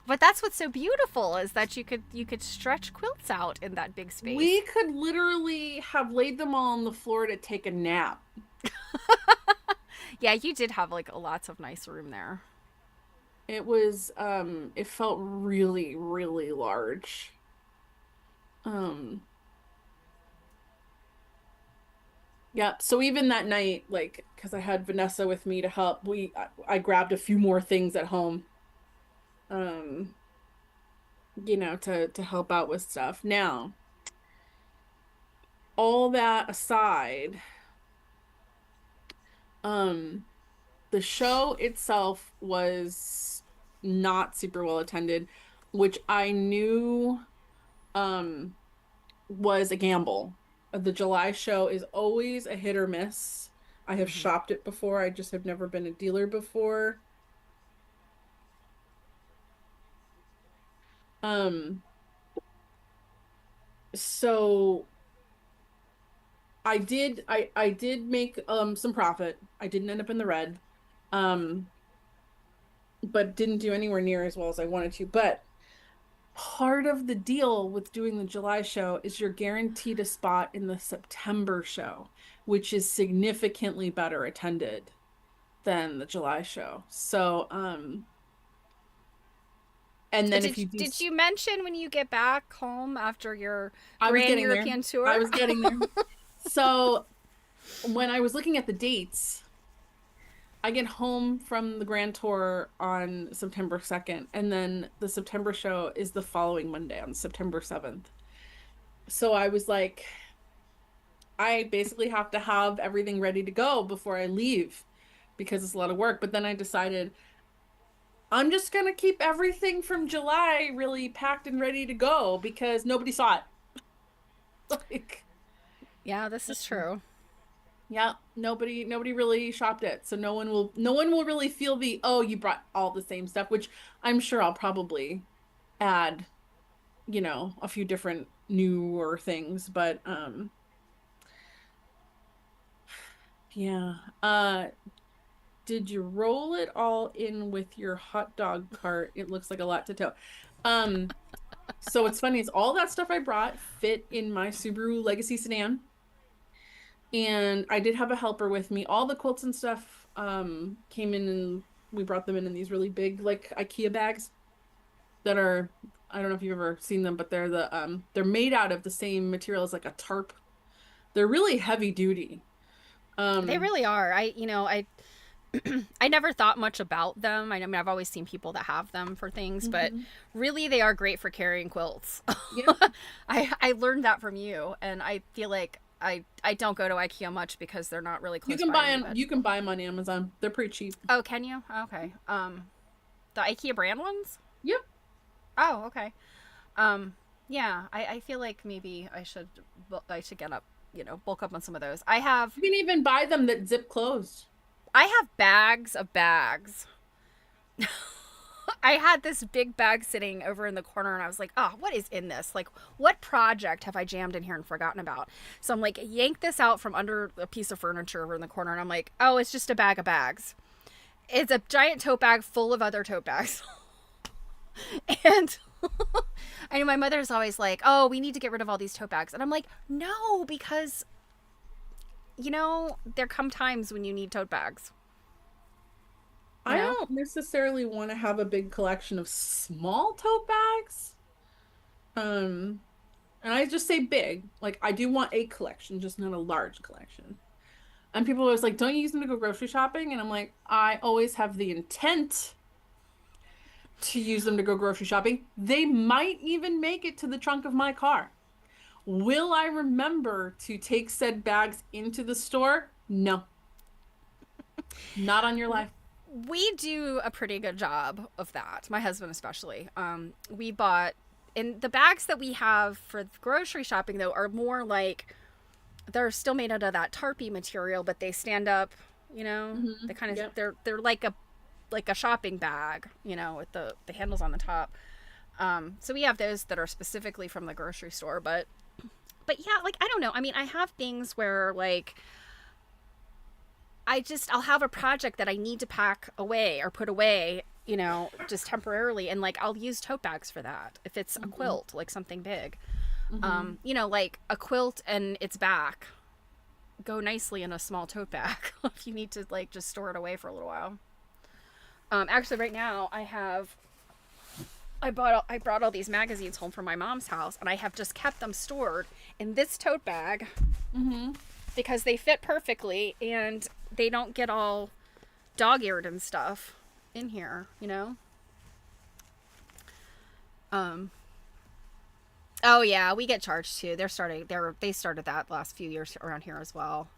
But that's what's so beautiful is that you could stretch quilts out in that big We space. could literally have laid them all on the floor to take a nap. Yeah, you did have like lots of nice room there. It felt really, really large. Um, yeah. So even that night, like, because I had Vanessa with me to help, I grabbed a few more things at home, um, to help out with stuff. Now, all that aside, um, the show itself was not super well attended, which I knew, um, was a gamble. The July show is always a hit or miss. I have Hmm. shopped it before. I just have never been a dealer before. Um, so I did make some profit. I didn't end up in the red. Um, but didn't do anywhere near as well as I wanted to. But part of the deal with doing the July show is you're guaranteed a spot in the September show, which is significantly better attended than the July show. So, and then if Did you do, did you mention when you get back home after your I was grand getting there. European I tour? was getting there. So when I was looking at the dates, I get home from the grand tour on September 2nd, and then the September show is the following Monday on September 7th. So I was like, I basically have to have everything ready to go before I leave because it's a lot of work. But then I decided I'm just gonna keep everything from July really packed and ready to go because nobody saw it. Like, Yeah, this is true. yeah, nobody really shopped it. So no one will really feel the, oh, you brought all the same stuff, which I'm sure I'll probably add, a few different newer things, but yeah. Did you roll it all in with your hot dog cart? It looks like a lot to tow. Um, so it's funny, is all that stuff I brought fit in my Subaru Legacy sedan. And I did have a helper with me. All the quilts and stuff came in, and we brought them in these really big like IKEA bags that are, I don't know if you've ever seen them, but they're made out of the same material as like a tarp. They're really heavy duty. They Um really are. I never thought much about them. I mean, I've always seen people that have them for things, but mhm. really they are great for carrying quilts. Yeah. I learned that from you, and I feel like I don't go to IKEA much because they're not really You close can by to buy me. them But you can buy them on Amazon. They're pretty cheap. oh, can you? Okay. The IKEA brand ones. Yep. Oh, okay. Um, yeah. I feel like maybe I should get up, bulk up on some of those. You can even buy them that zip closed. I have bags of bags. I had this big bag sitting over in the corner, and I was like, oh, what is in this? Like, what project have I jammed in here and forgotten about? So I'm like, yank this out from under a piece of furniture over in the corner, and I'm like, oh, it's just a bag of bags. It's a giant tote bag full of other tote bags. And I know my mother's always like, oh, we need to get rid of all these tote bags. And I'm like, no, because, there come times when you need tote bags, you I know? don't necessarily want to have a big collection of small tote bags. Um, and I just say big. Like I do want a collection, just not a large collection. And people are always like, don't you use them to go grocery shopping? And I'm like, I always have the intent to use them to go grocery shopping. They might even make it to the trunk of my car. Will I remember to take said bags into the store? No, not on your life. We do a pretty good job of that. My husband especially. We bought, and the bags that we have for grocery shopping though are more like, they're still made out of that tarpy material, but they stand up. You know, Mm-hmm. they kind of Yep. they're like a shopping bag. You know, with the handles on the top. So we have those that are specifically from the grocery store, but yeah, like I don't know. I mean, I have things where like I'll have a project that I need to pack away or put away, you know, just temporarily, and like I'll use tote bags for that if it's a Mm-hmm. quilt, like something big. Mm-hmm. You know, like a quilt and its back go nicely in a small tote bag if you need to like just store it away for a little while. Actually, right now I brought all these magazines home from my mom's house, and I have just kept them stored in this tote bag Mm-hmm. because they fit perfectly and they don't get all dog-eared and stuff in here, you know. Um. Oh yeah, we get charged too. They started that last few years around here as well.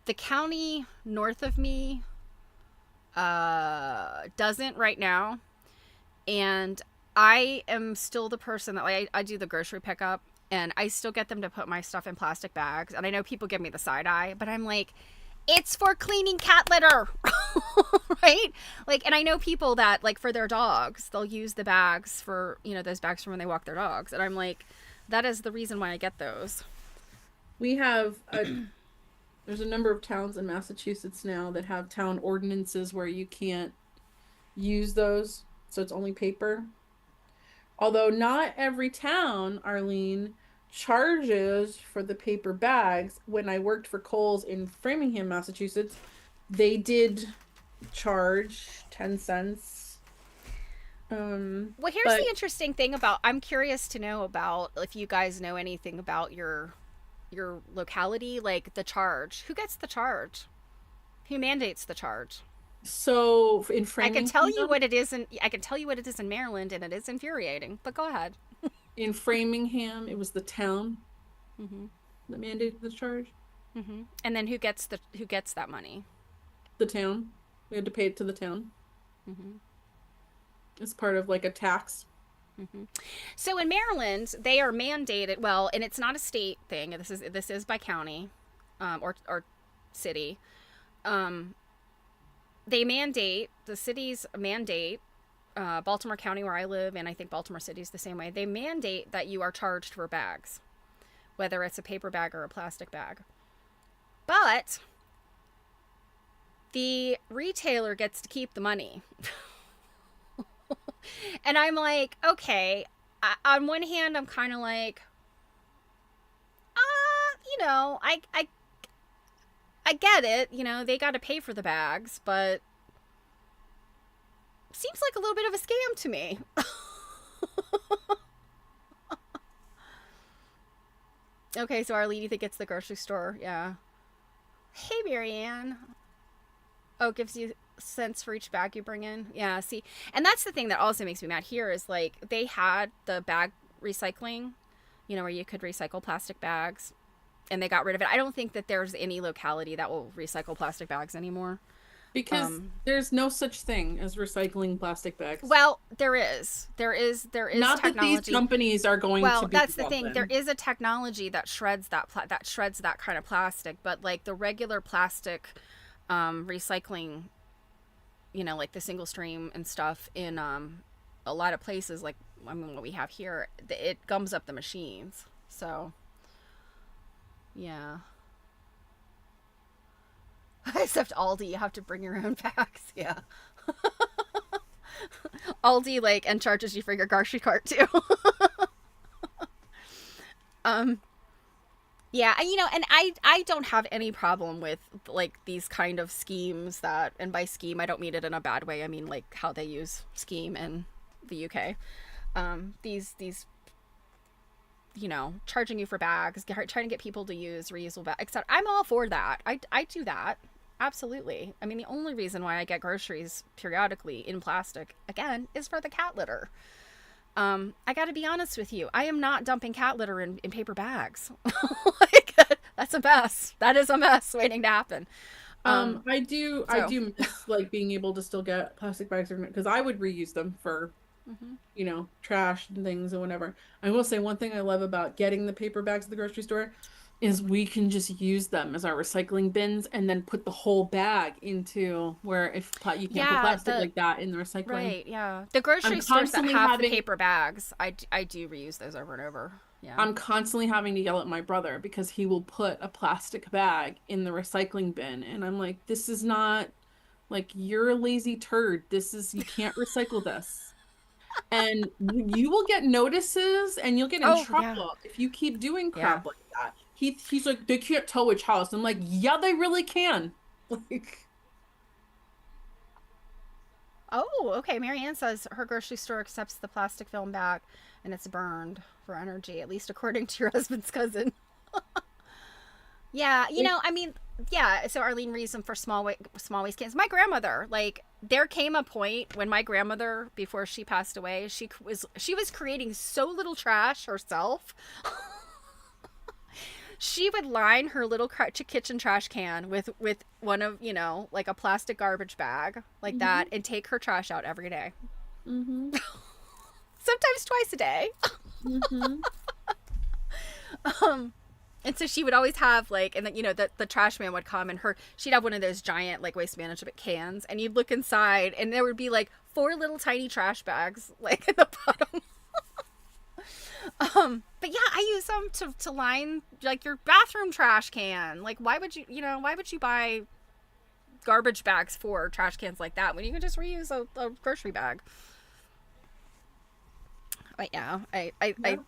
The county north of me doesn't right now, and I am still the person that like I do the grocery pickup, and I still get them to put my stuff in plastic bags. And I know people give me the side eye, but I'm like, it's for cleaning cat litter, right? Like, and I know people that like for their dogs, they'll use the bags for, you know, those bags from when they walk their dogs, and I'm like, that is the reason why I get those. We have a there's a number of towns in Massachusetts now that have town ordinances where you can't use those, so it's only paper. Although not every town, Arlene, charges for the paper bags. When I worked for Kohl's in Framingham, Massachusetts, they did charge 10 cents. Well, here's the But interesting thing about I'm curious to know about if you guys know anything about your locality, like the charge. Who gets the charge? Who mandates the charge? so in I can tell you Framingham, what it is in I can tell you what it is in Maryland, and it is infuriating. But go ahead. it was the town Mm-hmm. that mandated the charge. Mm-hmm. And then who gets that money? The town. We had to pay it to the town. Mm-hmm. It's part of like a tax. Mm-hmm. So in Maryland, they are mandated. Well, and it's not a state thing. This is by county, or city. Um, they mandate the cities mandate. Baltimore County, where I live, and I think Baltimore City is the same way. They mandate that you are charged for bags, whether it's a paper bag or a plastic bag. But the retailer gets to keep the money. And I'm like, okay, on one hand, I'm kind of like, you know, I get it. You know, they got to pay for the bags, but seems like a little bit of a scam to me. Okay, so Arlene, you think it's the grocery store? Yeah. Hey, Marianne. Oh, it gives you cents for each bag you bring in. Yeah, see, and that's the thing that also makes me mad here is like they had the bag recycling, you know, where you could recycle plastic bags, and they got rid of it. I don't think that there's any locality that will recycle plastic bags anymore. Because Um, there's no such thing as recycling plastic bags. well, there is Not that these technology. companies are going to Well, be that's the involved thing. There in. is a technology that shreds that kind of plastic, but like the regular plastic recycling, you know, like the single stream and stuff in a lot of places, like I mean, what we have here, it gums up the machines. So, yeah. Except Aldi, you have to bring your own bags. Yeah. Aldi like and charges you for your grocery cart too. um yeah, and you know, and I don't have any problem with like these kind of schemes that, and by scheme I don't mean it in a bad way. I mean like how they use scheme in the UK. These you know, charging you for bags, trying to get people to use reusable bags, etc. I'm all for that. I do that. Absolutely. I mean, the only reason why I get groceries periodically in plastic, again, is for the cat litter. I got to be honest with you. I am not dumping cat litter in paper bags. Like, that's a mess. That is a mess waiting to happen. I So, do miss like being able to still get plastic bags because I would reuse them for, hmm trash and things and whatever. I will say one thing I love about getting the paper bags at the grocery store is we can just use them as our recycling bins and then put the whole bag into where if you can't put yeah, plastic like that in the recycling. right, yeah. The I'm grocery stores that constantly have the having paper bags, I do reuse those over and over. Yeah. I'm constantly having to yell at my brother because he will put a plastic bag in the recycling bin and I'm like, this is not like you're a lazy turd. This is you can't recycle this. And you will get notices and you'll get in Oh, yeah. trouble if you keep doing Yeah. crap like that. He's like, they can't tow which house. I'm like, yeah, they really can. Like, Oh, okay. Marianne says her grocery store accepts the plastic film bag and it's burned for energy, at least according to your husband's cousin. Yeah, it, I mean, yeah. So Arlene reason for small waste cans. My grandmother, like, there came a point when my grandmother, before she passed away, she was creating so little trash herself. She would line her little kitchen trash can with one of like a plastic garbage bag like that, hmm and take her trash out every day, hmm sometimes twice a day. hmm And so she would always have like, and then the trash man would come, and she'd have one of those giant like waste management cans, and you'd look inside, and there would be like four little tiny trash bags like at the bottom. But yeah, I use them to line like your bathroom trash can. Like, why would you buy garbage bags for trash cans like that when you can just reuse a grocery bag? But yeah, Yeah.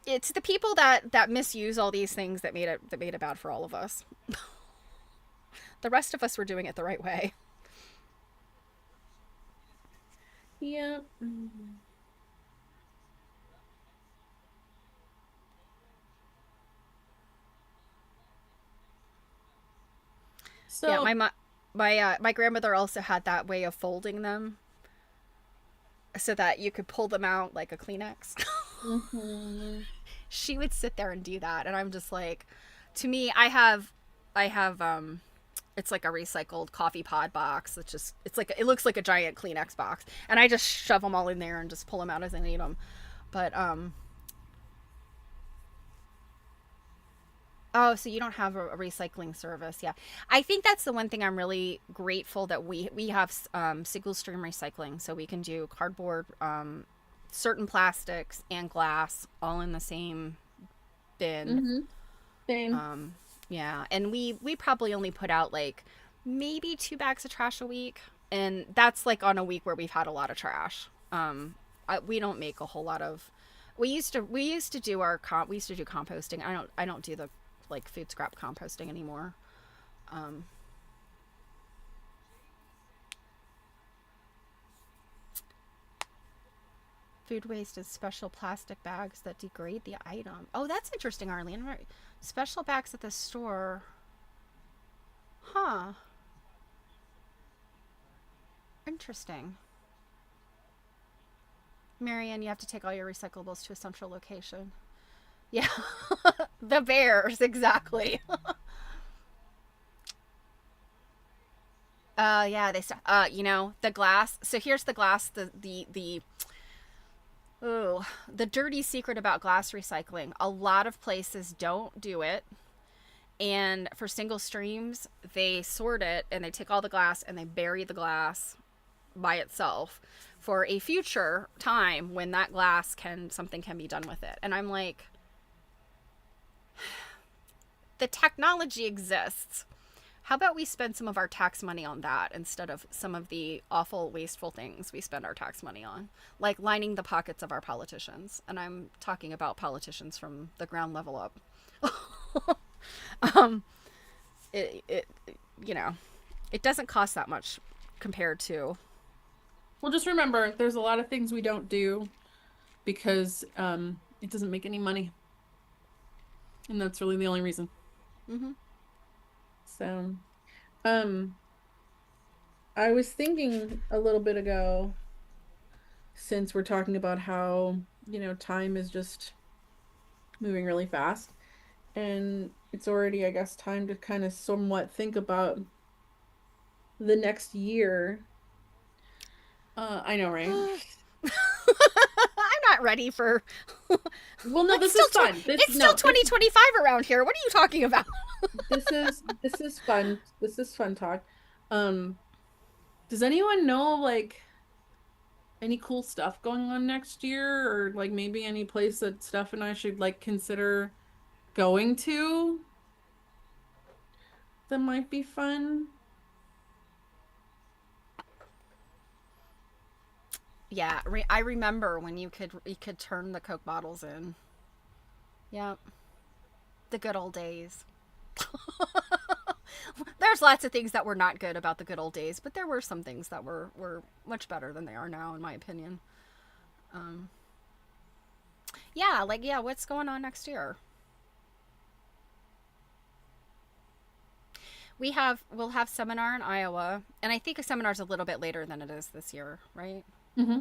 it's the people that misuse all these things that made it bad for all of us. The rest of us were doing it the right way. Yeah. Yeah, So, my grandmother also had that way of folding them so that you could pull them out like a Kleenex. mhm. She would sit there and do that, and I'm just like, to me, I have it's like a recycled coffee pod box. It looks like a giant Kleenex box, and I just shove them all in there and just pull them out as I need them. But oh, so you don't have a recycling service? Yeah, I think that's the one thing I'm really grateful that we have single stream recycling, so we can do cardboard, certain plastics, and glass all in the same bin. hmm Same. Yeah, and we probably only put out like maybe 2 bags of trash a week, and that's like on a week where we've had a lot of trash. We don't make a whole lot of. We used to do we used to do composting. I don't do the like food scrap composting anymore. Um, Food waste is special plastic bags that degrade the item. Oh, that's interesting, Arlene. Right. Special bags at the store. Huh. Interesting. Marianne, you have to take all your recyclables to a central location. Yeah. The bears, exactly. Yeah, the glass. So here's the glass, the dirty secret about glass recycling. A lot of places don't do it. And for single streams, they sort it and they take all the glass and they bury the glass by itself for a future time when that glass something can be done with it. And I'm like, the technology exists. How about we spend some of our tax money on that instead of some of the awful, wasteful things we spend our tax money on, like lining the pockets of our politicians? And I'm talking about politicians from the ground level up. um, it it doesn't cost that much compared to. Well, just remember, there's a lot of things we don't do because it doesn't make any money, and that's really the only reason. Mm-hmm. So, um, I was thinking a little bit ago, since we're talking about how, time is just moving really fast. And it's already, I guess, time to kind of somewhat think about the next year. I know, right? I'm not ready for. Well, no, this is fun. It's still 2025 around here. What are you talking about? this is fun. This is fun talk. Um, does anyone know like any cool stuff going on next year, or like maybe any place that Steph and I should like consider going to that might be fun? Yeah, I remember when you could turn the Coke bottles in. Yep, the good old days. There's lots of things that were not good about the good old days, but there were some things that were much better than they are now, in my opinion. Um, yeah, like yeah, what's going on next year? We'll have seminar in Iowa, and I think a seminar's a little bit later than it is this year, right? Mm-hmm.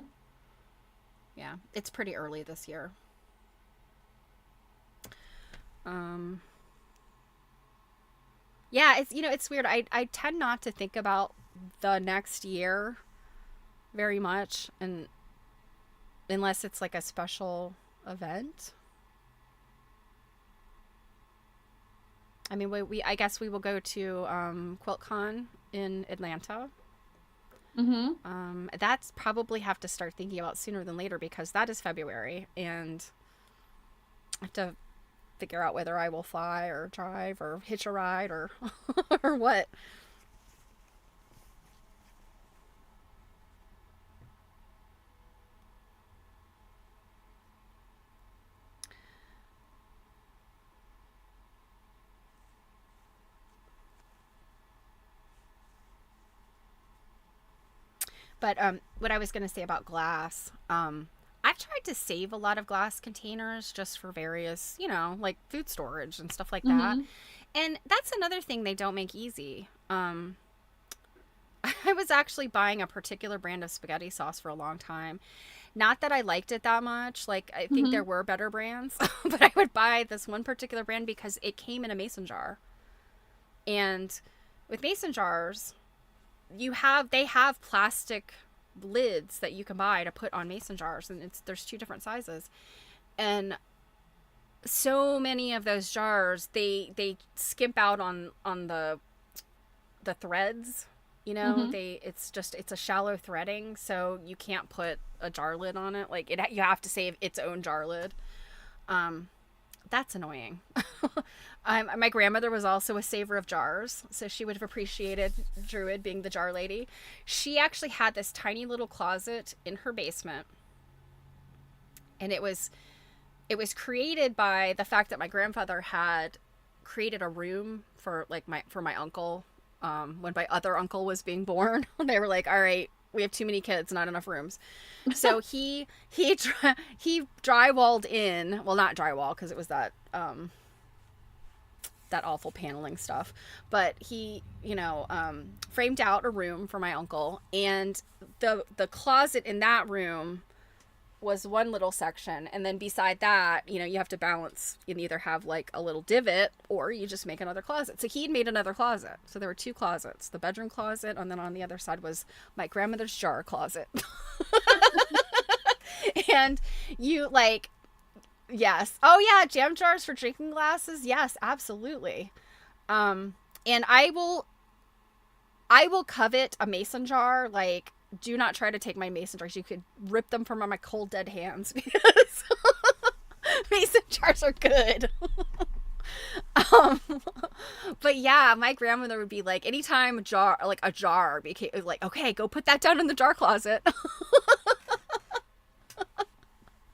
Yeah, it's pretty early this year. Um, yeah, it's weird. I tend not to think about the next year very much, and unless it's like a special event. I mean, I guess we will go to QuiltCon in Atlanta. Mm-hmm. That's probably have to start thinking about sooner than later because that is February, and I have to figure out whether I will fly or drive or hitch a ride or or what. But what I was going to say about glass, I've tried to save a lot of glass containers just for various, like food storage and stuff like that. Mm-hmm. And that's another thing they don't make easy. I was actually buying a particular brand of spaghetti sauce for a long time. Not that I liked it that much. Like, I think Mm-hmm. there were better brands, but I would buy this one particular brand because it came in a mason jar. And with mason jars, they have plastic lids that you can buy to put on mason jars, and there's two different sizes. And so many of those jars, they skimp out on the threads. Mm-hmm. It's a shallow threading, so you can't put a jar lid on it. Like you have to save its own jar lid. Um, that's annoying. My grandmother was also a saver of jars, so she would have appreciated Druid being the jar lady. She actually had this tiny little closet in her basement, and it was created by the fact that my grandfather had created a room for my uncle when my other uncle was being born. They were like, all right, we have too many kids, not enough rooms. So he drywalled in, well, not drywall because it was that awful paneling stuff, but he framed out a room for my uncle, and the closet in that room was one little section, and then beside that, you have to balance and either have like a little divot or you just make another closet. So he'd made another closet. So there were two closets, the bedroom closet, and then on the other side was my grandmother's jar closet. And you like, yes. Oh yeah, jam jars for drinking glasses. Yes, absolutely. And I will covet a mason jar. Like, do not try to take my mason jars. You could rip them from my cold dead hands because mason jars are good. um, but yeah, my grandmother would be like, anytime a jar became like, okay, go put that down in the jar closet.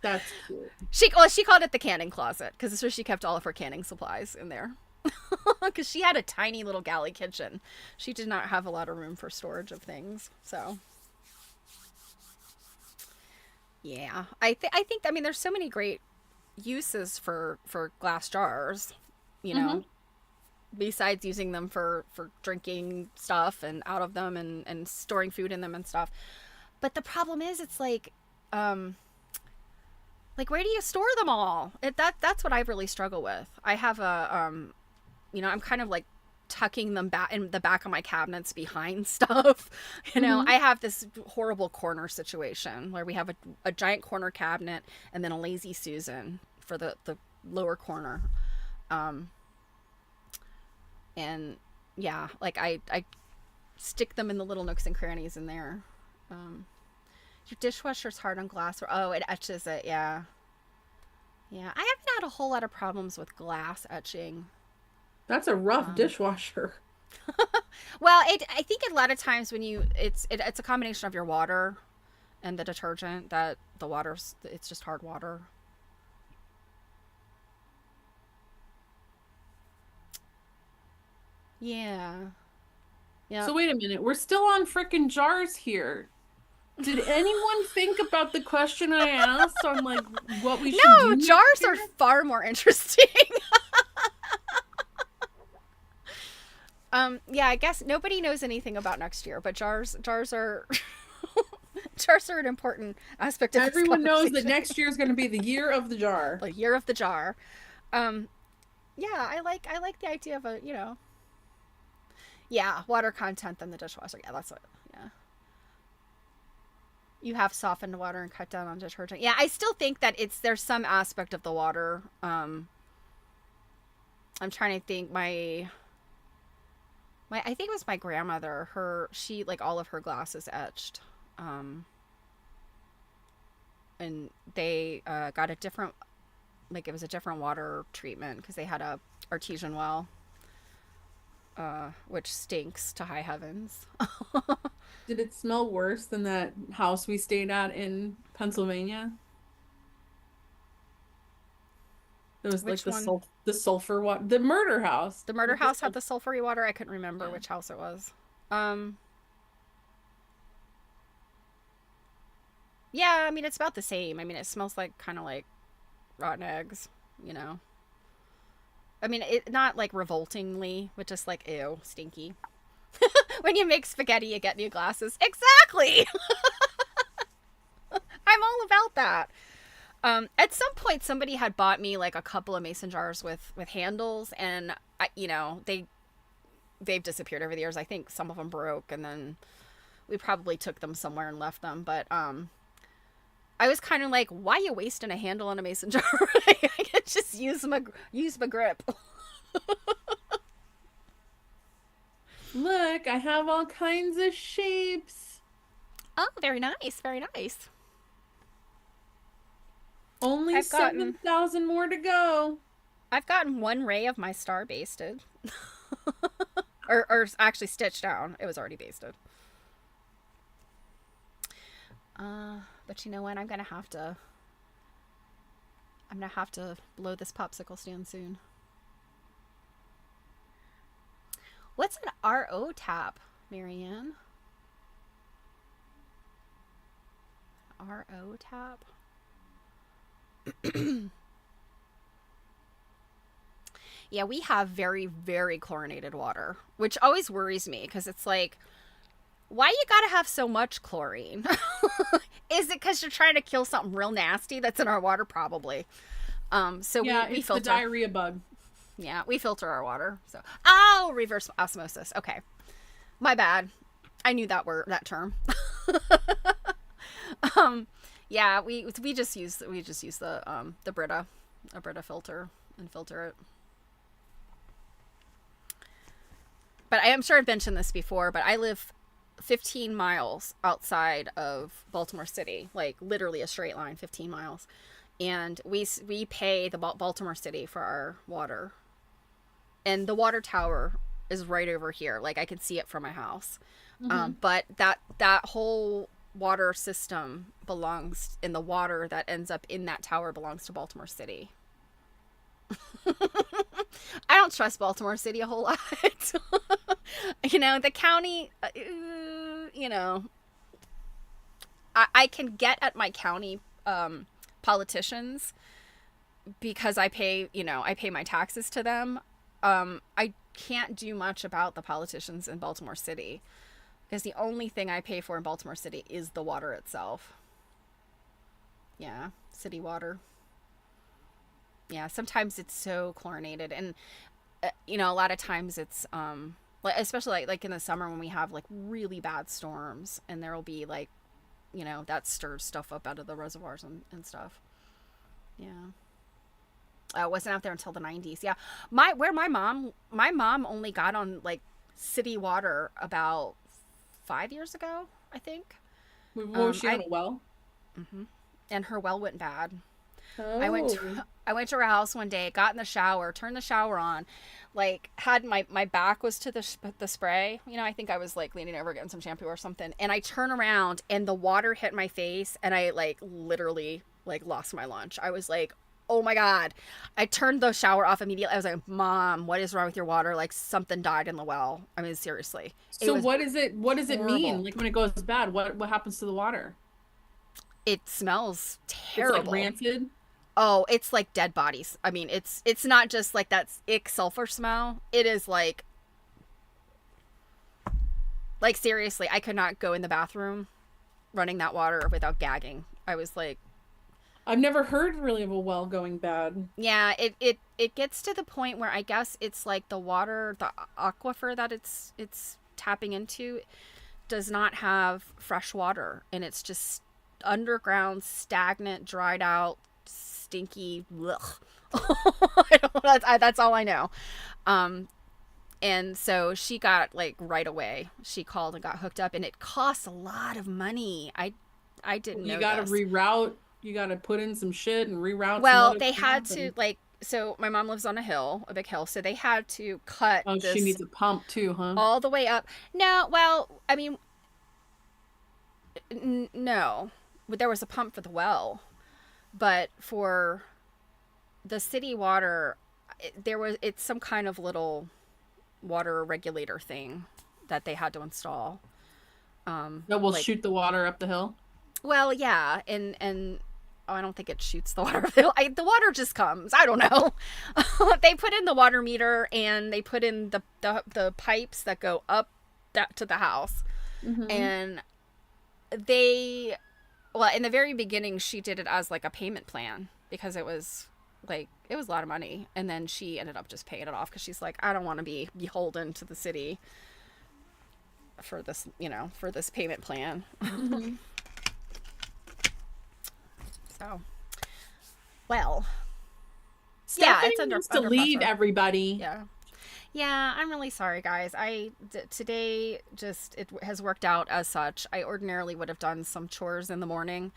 That's cute. She called it the canning closet because it's where she kept all of her canning supplies in there. Because she had a tiny little galley kitchen. She did not have a lot of room for storage of things. So yeah, I mean, there's so many great uses for glass jars. You Mm-hmm. know, besides using them for drinking stuff and out of them and storing food in them and stuff. But the problem is, it's um like where do you store them all? That's what I really struggle with. I have I'm kind of like tucking them back in the back of my cabinets behind stuff. Hmm. I have this horrible corner situation where we have a giant corner cabinet and then a lazy Susan for the lower corner. Um, and yeah, like I stick them in the little nooks and crannies in there. Um, your dishwasher's hard on glass. Oh, it etches it. Yeah. Yeah. I haven't had a whole lot of problems with glass etching. That's a rough Um, dishwasher. well, I think a lot of times when it's a combination of your water and the detergent that the water's it's just hard water. Yeah. So Yep. wait a minute, we're still on frickin' jars here. Did anyone think about the question I asked on like what we should do No, next jars year? are far more interesting. Yeah, I guess nobody knows anything about next year, but jars are jars are an important aspect of this Everyone knows that conversation. next year is going to be the year of the jar. The year of the jar. Um, yeah, I like the idea of yeah, water content than the dishwasher. Yeah, that's what. Yeah, you have softened water and cut down on detergent. Yeah, I still think that there's some aspect of the water. I'm trying to think. My I think it was my grandmother. She like all of her glass is etched. Um, and they got a different like it was a different water treatment because they had a artesian well, which stinks to high heavens. Did it smell worse than that house we stayed at in Pennsylvania? It was like Which one? the sulfur water, the murder house The murder with the house had sulfur. the sulfury water. I couldn't remember Yeah. which house it was. Um, yeah, I mean it's about the same. I mean it smells like kind of like rotten eggs, you know. I mean it not like revoltingly, but just like ew, stinky. When you make spaghetti, you get new glasses. Exactly. I'm all about that. At some point, somebody had bought me like a couple of mason jars with handles, and they've disappeared over the years. I think some of them broke, and then we probably took them somewhere and left them. But I was kind of like, why are you wasting a handle on a mason jar? I could just use my grip. Look, I have all kinds of shapes. Oh, very nice, very nice. Only I've gotten 7,000 more to go. I've gotten one ray of my star basted, or actually stitched down. It was already basted. But you know what? I'm gonna have to blow this popsicle stand soon. What's an RO tap, Marianne? RO tap? Yeah, we have very, very chlorinated water, which always worries me because it's like, why you gotta have so much chlorine? Is it because you're trying to kill something real nasty that's in our water? Probably. So Yeah, we it's the filter. diarrhea bug. Yeah, we filter our water. So oh, reverse osmosis. Okay, my bad. I knew that term. um, yeah, we just use the Brita, a Brita filter and filter it. But I am sure I've mentioned this before. But I live 15 miles outside of Baltimore City, like literally a straight line, 15 miles, and we pay the Baltimore City for our water, and the water tower is right over here. Like I can see it from my house. Hmm. But that whole water system belongs in the water that ends up in that tower belongs to Baltimore City. I don't trust Baltimore City a whole lot. The county, you know, I can get at my county politicians because I pay my taxes to them. I can't do much about the politicians in Baltimore City because the only thing I pay for in Baltimore City is the water itself. Yeah, city water. Yeah, sometimes it's so chlorinated, and you know, a lot of times it's like, especially like in the summer when we have like really bad storms, and there will be like, you know, that stirs stuff up out of the reservoirs and stuff. Yeah. I wasn't out there until the 90s. Yeah. My mom only got on like city water about 5 years ago, I think. What was she on I a well? hmm and her well went bad. I went Oh. to I went to her house one day, got in the shower, turned the shower on, like had my back was to the spray. You know, I think I was like leaning over getting some shampoo or something, and I turn around and the water hit my face, and I like literally like lost my lunch. I was like, "Oh my god." I turned the shower off immediately. I was like, "Mom, what is wrong with your water? Like something died in the well." I mean, seriously. It So was what does it mean? horrible. Like when it goes bad, what happens to the water? It smells It's like terrible. rancid. Oh, it's like dead bodies. I mean, it's not just like that ick sulfur smell. It is like seriously, I could not go in the bathroom running that water without gagging. I was like, I've never heard really of a well going bad. yeah, it gets to the point where I guess it's like the water, the aquifer that it's tapping into does not have fresh water, and it's just underground, stagnant, dried out, stinky. Ugh. That's all I know. Um, and so she got like right away. She called and got hooked up, and it costs a lot of money. I didn't You know got to this. reroute. You got to put in some shit and reroute some Well, other they stuff. had to And like. So my mom lives on a hill, a big hill. So they had to cut oh, she this needs a pump too, huh? all the way up. No, well, I mean, no, but there was a pump for the well, but for the city water, it's some kind of little water regulator thing that they had to install. That will Like, shoot the water up the hill. well, yeah, and oh, I don't think it shoots the water. The water just comes. I don't know. They put in the water meter, and they put in the pipes that go up that to the house, Mm-hmm. and they well, in the very beginning she did it as like a payment plan because it was a lot of money, and then she ended up just paying it off because she's like, I don't want to be beholden to the city for this, you know, for this payment plan. Mm-hmm. So, well, yeah, Stephanie it's wants to under leave pressure. everybody. Yeah. Yeah, I'm really sorry, guys. Today just it has worked out as such. I ordinarily would have done some chores in the morning,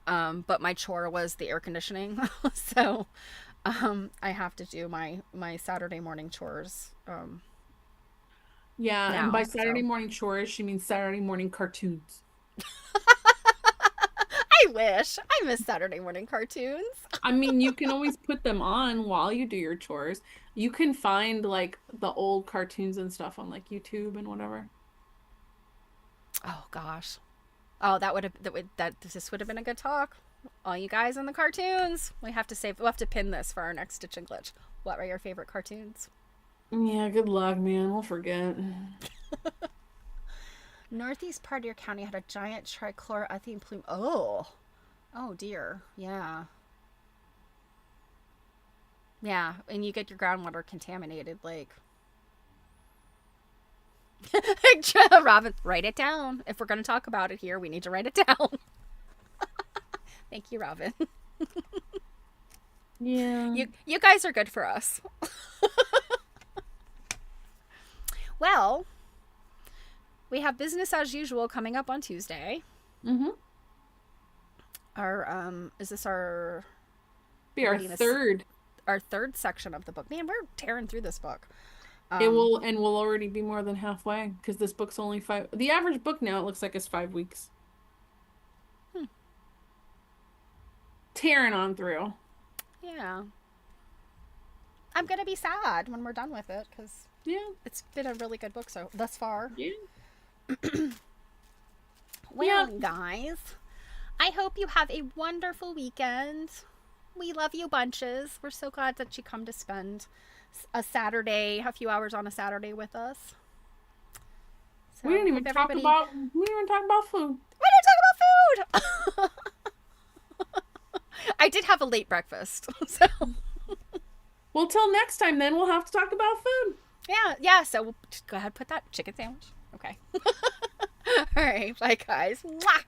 but my chore was the air conditioning, so I have to do my Saturday morning chores Yeah, and by now. Saturday So morning chores, she means Saturday morning cartoons. I wish I miss Saturday morning cartoons. I mean, you can always put them on while you do your chores. You can find like the old cartoons and stuff on like YouTube and whatever. Oh gosh. Oh, that this would have been a good talk. All you guys in the cartoons. We'll have to pin this for our next Stitch and Glitch. What are your favorite cartoons? Yeah, good luck, man. We'll forget. Northeast part of your county had a giant trichloroethylene plume. Oh. Oh dear. Yeah. Yeah, and you get your groundwater contaminated like Robin, write it down. If we're going to talk about it here, we need to write it down. Thank you, Robin. Yeah. You guys are good for us. Well, we have business as usual coming up on Tuesday. Mm-hmm. Our is this our Be our reading this third. our third section of the book? Man, we're tearing through this book. It Um, will, and we'll already be more than halfway because this book's only five. The average book now, it looks like, is 5 weeks. hmm, Tearing on through. yeah, I'm gonna be sad when we're done with it because Yeah. it's been a really good book so thus far. Yeah. Yeah. Well, guys, I hope you have a wonderful weekend. We love you bunches. We're so glad that you come to spend a few hours on a Saturday with us. So We didn't even hope talk everybody. about. We didn't even talk about food. We didn't talk about food. I did have a late breakfast, so Well, till next time, then we'll have to talk about food. Yeah, yeah. So we'll just go ahead and put that chicken sandwich. Okay. All right. Bye, guys. Mwah!